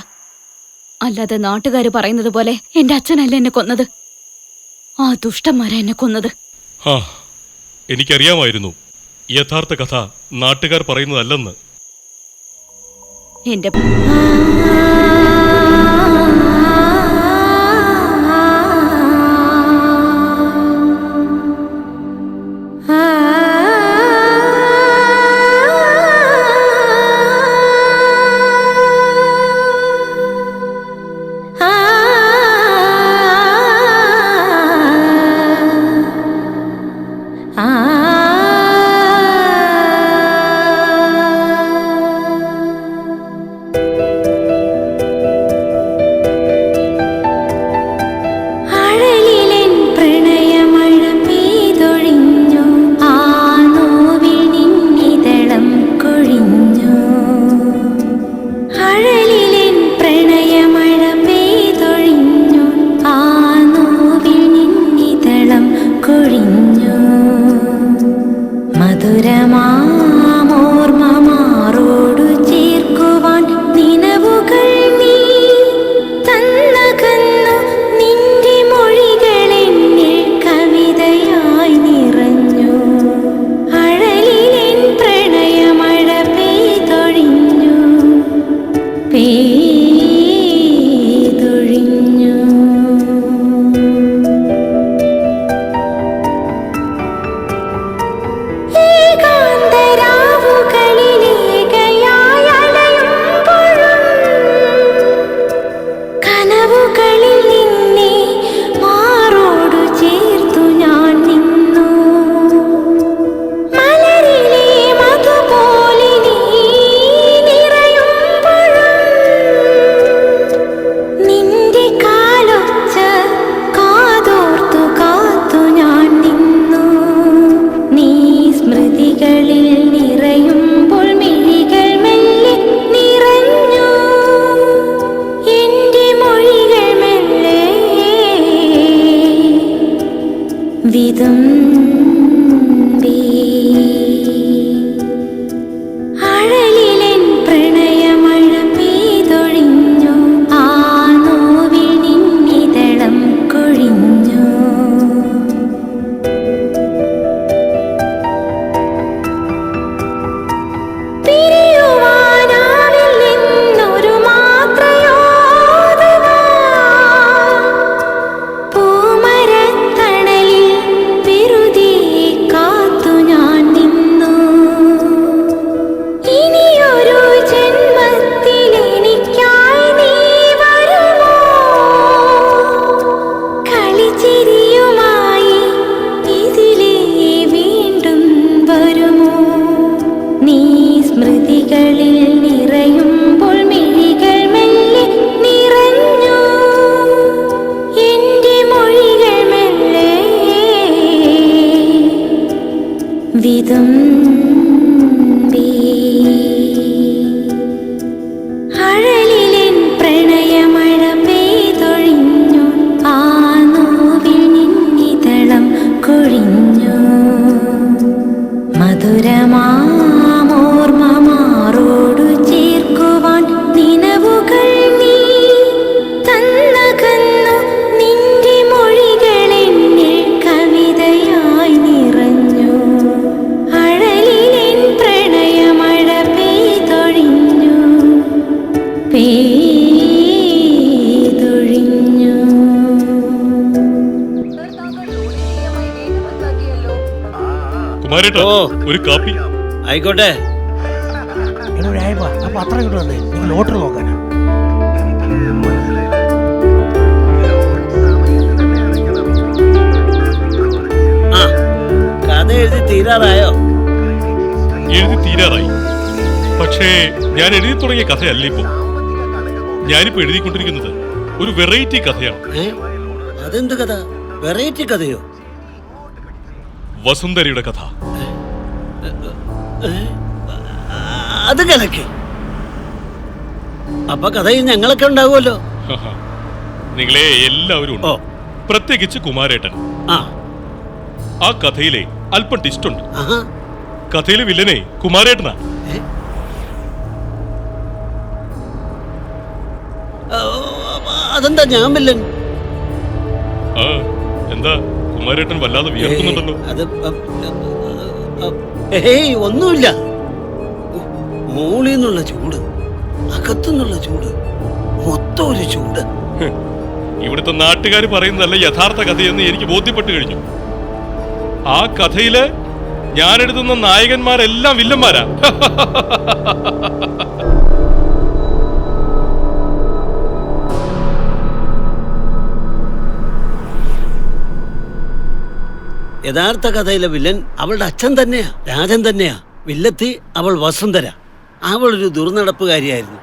അല്ലാതെ നാട്ടുകാര് പറയുന്നത് പോലെ എന്റെ അച്ഛനല്ല എന്നെ കൊന്നത്. ആ ദുഷ്ടന്മാരാ എന്നെ കൊന്നത്. ആ എനിക്കറിയാമായിരുന്നു യഥാർത്ഥ കഥ നാട്ടുകാർ പറയുന്നതല്ലെന്ന്. എന്റെ ഒരു കാപ്പി ആയിക്കോട്ടെ. പത്രം കിട്ടുവന്നേ, നിങ്ങൾ ലോട്ടറി നോക്കാനാ. ആ കഥ എഴുതി തീരാറായോ? എഴുതി തീരാറായി. പക്ഷേ ഞാൻ എഴുതി തുടങ്ങിയ കഥയല്ല ഇപ്പോ. ഞാനിപ്പോ എഴുതിക്കൊണ്ടിരിക്കുന്നത് ഒരു വെറൈറ്റി കഥയാണ്. അതെന്ത് കഥ? വെറൈറ്റി കഥയോ? വസുന്ധരയുടെ കഥ. അത് കലക്കി. അപ്പൊ കഥയിൽ ഞങ്ങളൊക്കെ ഉണ്ടാവുമല്ലോ. നിങ്ങളെ എല്ലാവരും ഉണ്ട്, പ്രത്യേകിച്ച് കുമാരേട്ടൻ. ആ കഥയിലെ അല്പം ടിസ്റ്റ് ഉണ്ട്. കഥയിലെ വില്ലനെ കുമാരേട്ടനാ. അതെന്താ ഞാൻ വില്ലൻ? ആ എന്താ കുമാരേട്ടൻ വല്ലാതെ വിയർക്കുന്നുണ്ടല്ലോ? അത് ഏയ് ഒന്നുമില്ല. മൂളിന്നുള്ള ചൂട്, അകത്തുനിന്നുള്ള ചൂട്, മൊത്തം ഒരു ചൂട്. ഇവിടുത്തെ നാട്ടുകാർ പറയുന്നതല്ല യഥാർത്ഥ കഥയെന്ന് എനിക്ക് ബോധ്യപ്പെട്ടു കഴിഞ്ഞു. ആ കഥയില് ഞാനെഴുതുന്ന നായകന്മാരെല്ലാം വില്ലന്മാരാ. യഥാർത്ഥ കഥയിലെ വില്ലൻ അവളുടെ അച്ഛൻ തന്നെയാ, രാജൻ തന്നെയാ. വില്ലത്തി അവൾ വസുന്ധര. അവളൊരു ദുർനടപ്പുകാരിയായിരുന്നു.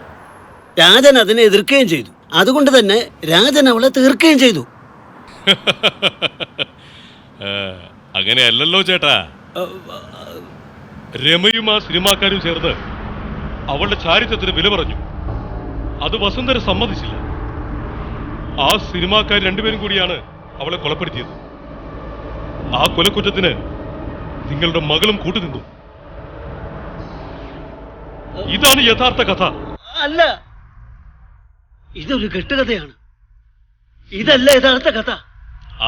രാജൻ അതിനെ എതിർക്കുകയും ചെയ്തു. അതുകൊണ്ട് തന്നെ രാജൻ അവളെ തീർക്കുകയും ചെയ്തു. അങ്ങനെയല്ലല്ലോ ചേട്ടാ. രമയും ആ സിനിമാക്കാരും ചേർന്ന് അവളുടെ ചാരിത്രത്തിന് വില പറഞ്ഞു. അത് വസുന്ധര സമ്മതിച്ചില്ല. ആ സിനിമാക്കാർ രണ്ടുപേരും കൂടിയാണ് അവളെ കൊലപ്പെടുത്തിയത്. ആ കൊലക്കുറ്റത്തിന് നിങ്ങളുടെ മകളും കൂട്ടുനിന്നു. ഇതാണ് യഥാർത്ഥ കഥ. അല്ല, ഇതൊരു കെട്ടുകഥയാണ്. ഇതല്ല യഥാർത്ഥ കഥ.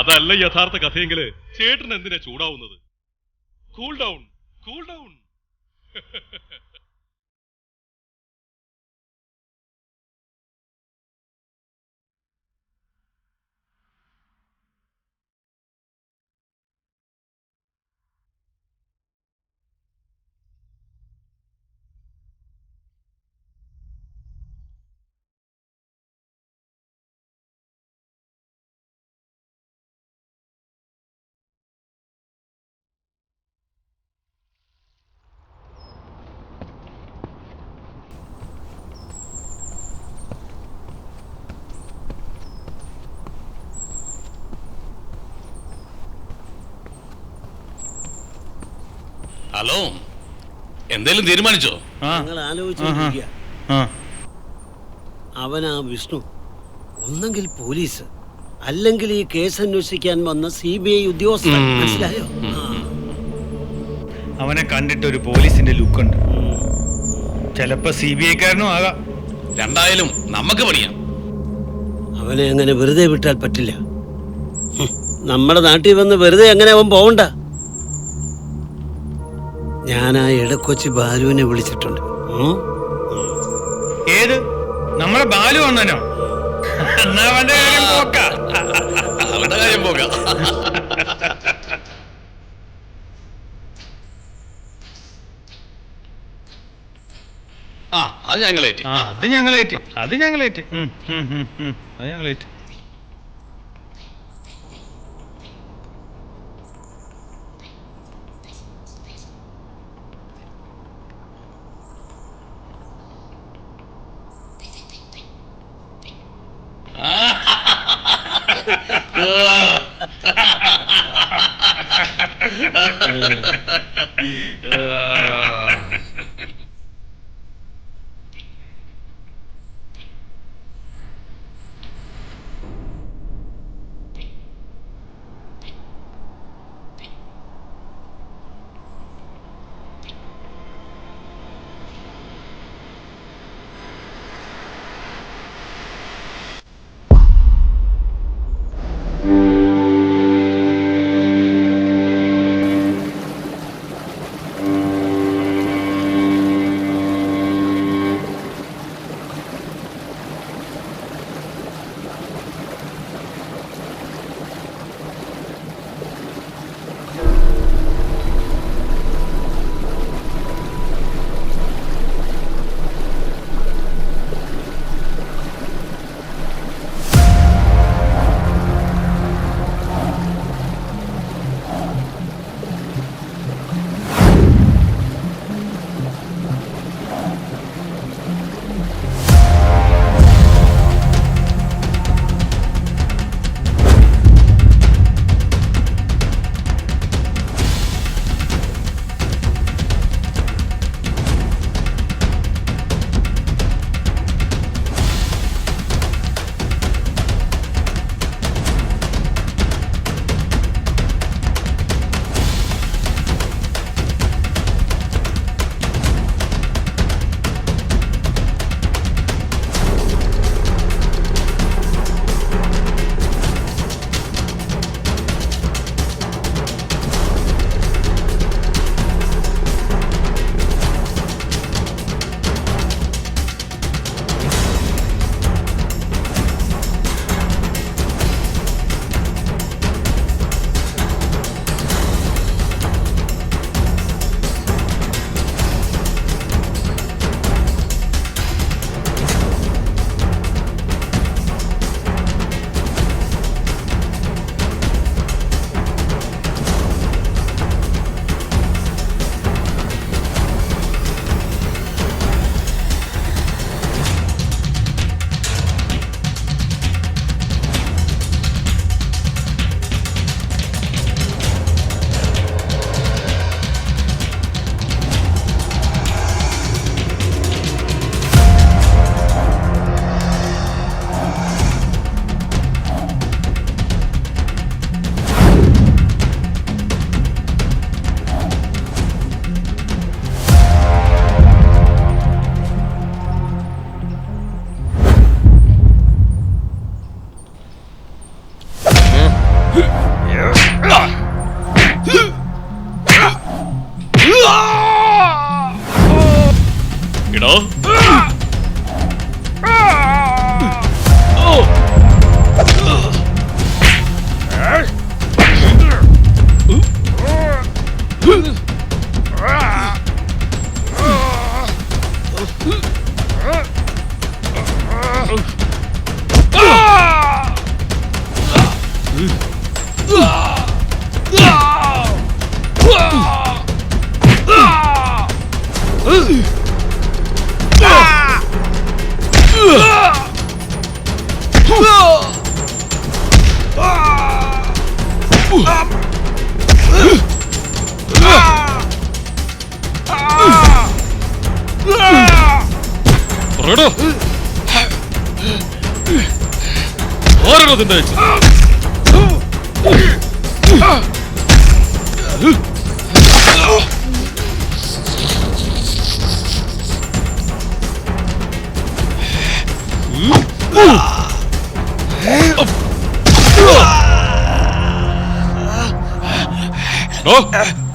അതല്ല യഥാർത്ഥ കഥയെങ്കില് ചേട്ടൻ എന്തിനാ ചൂടാവുന്നത്? Cool down, cool down. Hello, എന്തേലും തീരുമാനിച്ചോ? ഞങ്ങൾ ആലോചിച്ചിരിക്കുക. അവനാ വിഷ്ണു. ഒന്നെങ്കിൽ പോലീസ്, അല്ലെങ്കിൽ ഈ കേസ് അന്വേഷിക്കാൻ വന്ന CBI ഉദ്യോഗസ്ഥൻ. മനസ്സിലായോ? അവനെ കണ്ടിട്ട് ഒരു പോലീസിന്റെ ലുക്കുണ്ട്. ചിലപ്പോ CBI-കാരനും ആകാം. രണ്ടായാലും നമുക്ക് പണിയാം. അവനെ അങ്ങനെ വെറുതെ വിട്ടാൽ പറ്റില്ല. നമ്മുടെ നാട്ടിൽ വന്ന് വെറുതെ അങ്ങനെ അവൻ പോവണ്ട. ഞാൻ ആ ഇടക്കൊച്ചി ബാലുവിനെ വിളിച്ചിട്ടുണ്ട്. ഏത്? നമ്മളെ ബാലു വന്നനോ? അവന്റെ കാര്യം പോക്ക. അവരുടെ കാര്യം പോകാം. അത് ഞങ്ങളേറ്റി. അത് ഞങ്ങളേറ്റ്. അത് ഞങ്ങളേറ്റ്. അത് ഞങ്ങളേറ്റ്.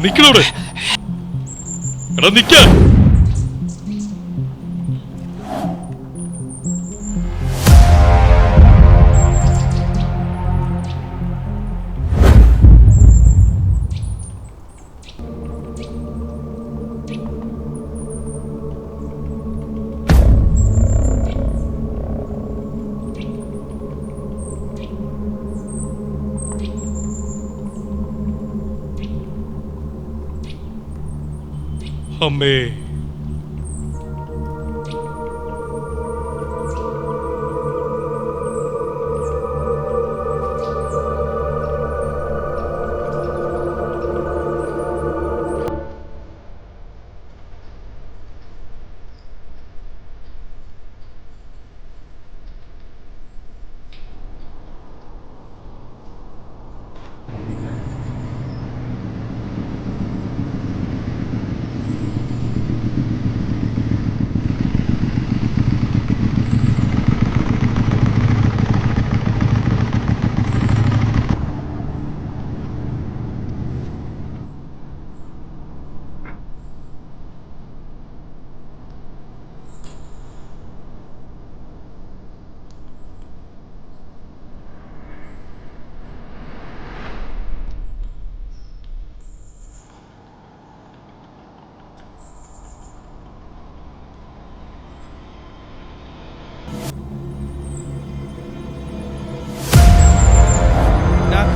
നിക്കണോടെ എടാ നിക്ക. അമ്മേ,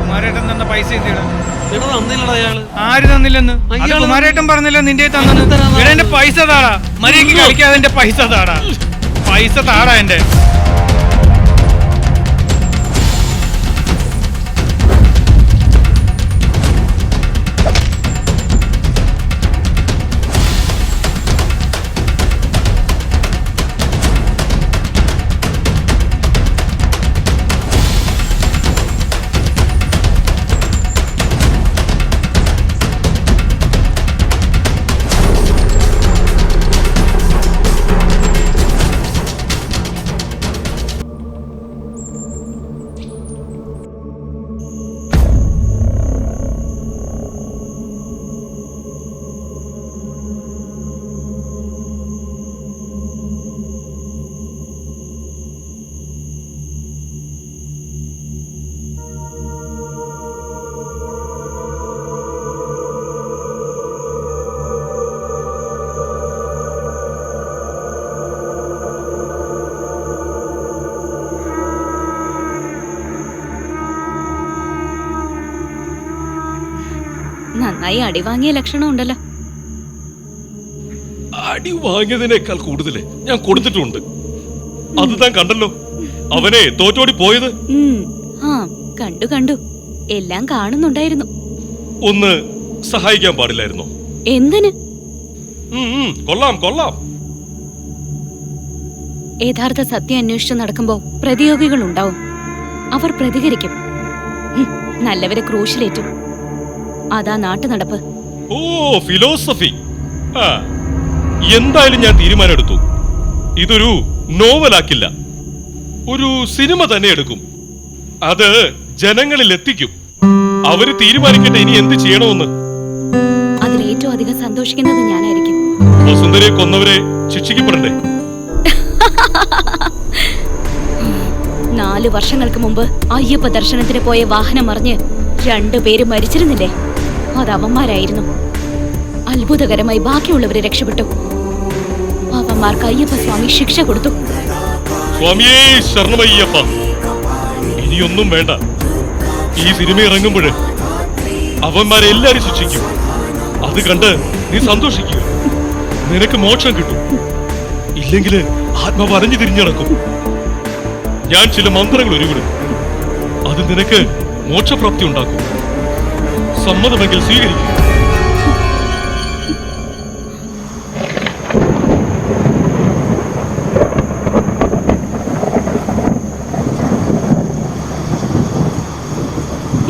കുമാരേട്ടൻ തന്ന പൈസ ആര് തന്നില്ലെന്ന്? അത് കുമാരേട്ടൻ പറഞ്ഞല്ലോ നിന്റെ തന്നെന്ന്. എന്റെ പൈസ താടാ, മര്യാദയ്ക്ക് കളിക്കാതെ എന്റെ പൈസ താടാ, പൈസ താടാ എന്റെ. നന്നായി അടി വാങ്ങിയ ലക്ഷണം ഉണ്ടല്ലോ. അടി വാങ്ങിയതിനേക്കാൾ കൂടുതൽ ഞാൻ കൊടുത്തിട്ടുണ്ട്. അത് താൻ കണ്ടല്ലോ, അവനെ തോറ്റോടി പോയത്. കണ്ടു കണ്ടു, എല്ലാം കാണുന്നുണ്ടായിരുന്നു. ഒന്ന് സഹായിക്കാൻ പാടില്ലായിരുന്നോ? എന്തിന്? കൊള്ളാം കൊള്ളാം. യഥാർത്ഥ സത്യം അന്വേഷിച്ച് നടക്കുമ്പോ പ്രതിയോഗികൾ ഉണ്ടാവും. അവർ പ്രതികരിക്കും. നല്ലവരെ ക്രൂശിലേറ്റും. അതാ നാട്ടു നടപ്പ്. ഓ, ഫിലോസഫി. എന്തായാലും ഞാൻ തീരുമാനമെടുത്തു. ഇതൊരു നോവലാക്കില്ല, ഒരു സിനിമ തന്നെ എടുക്കും. അത് ജനങ്ങളിൽ എത്തിക്കും. അവര് തീരുമാനിക്കട്ടെ ഇനി എന്ത് ചെയ്യണമെന്ന്. അതിൽ ഏറ്റവും അധികം സന്തോഷിക്കുന്നത് ഞാനായിരിക്കും. വസുന്ധരയെ കൊന്നവരെ ശിക്ഷിക്കപ്പെടണ്ടേ? 4 വർഷങ്ങൾക്ക് മുമ്പ് അയ്യപ്പ ദർശനത്തിന് പോയ വാഹനം മറിഞ്ഞ് 2 പേര് മരിച്ചിരുന്നില്ലേ? അത് അവന്മാരായിരുന്നു. അത്ഭുതകരമായി ബാക്കിയുള്ളവരെ രക്ഷപ്പെട്ടു. അവന്മാർക്ക് അയ്യപ്പ സ്വാമി ശിക്ഷ കൊടുത്തു. സ്വാമിയേ ശരണമയ്യപ്പ. ഇനിയൊന്നും വേണ്ട. ഈ സിനിമ ഇറങ്ങുമ്പോഴ് അവന്മാരെ എല്ലാരും ശിക്ഷിക്കും. അത് കണ്ട് നീ സന്തോഷിക്കുക. നിനക്ക് മോക്ഷം കിട്ടും. ഇല്ലെങ്കിൽ ആത്മാവ് അരഞ്ഞു തിരിഞ്ഞടക്കും. ഞാൻ ചില മന്ത്രങ്ങൾ ഒരുവിടും. അത് നിനക്ക് മോക്ഷപ്രാപ്തി ഉണ്ടാക്കും. സമ്മതമെങ്കിൽ സ്വീകരിക്കും.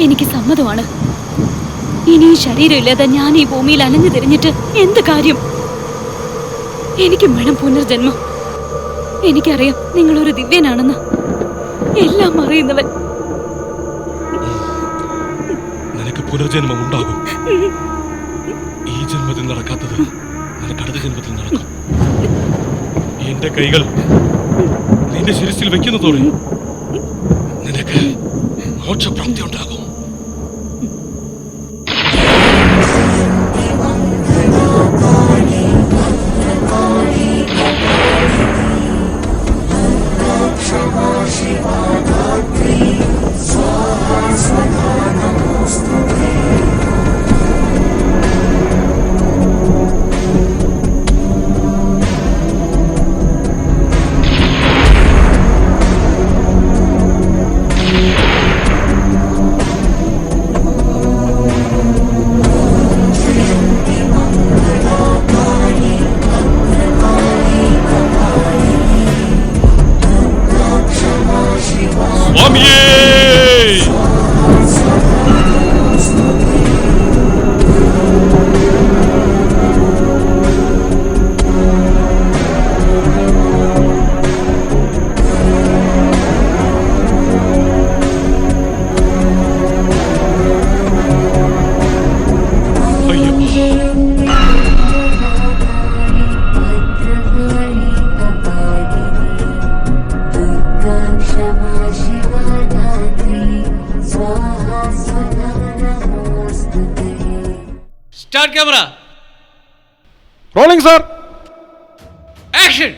എനിക്ക് സമ്മതമാണ്. ഇനി ഈ ശരീരമില്ലാതെ ഞാൻ ഈ ഭൂമിയിൽ അലഞ്ഞു തിരിഞ്ഞിട്ട് എന്ത് കാര്യം? എനിക്കും വേണം പുനർജന്മം. എനിക്കറിയാം നിങ്ങളൊരു ദിവ്യനാണെന്ന്. എല്ലാം അറിയുന്നവൻ. നിനക്ക് പുനർജന്മം ഉണ്ടാകും. ഈ ജന്മത്തിൽ നടക്കാത്തത് നിനക്ക് അടുത്ത ജന്മത്തിൽ നടക്കും. എന്റെ കൈകൾ നിന്റെ ശിരസിൽ വെക്കുന്നതോടെ നിനക്ക് മോക്ഷപ്രാപ്തി ഉണ്ടാകും. Start camera. Rolling, sir. Action.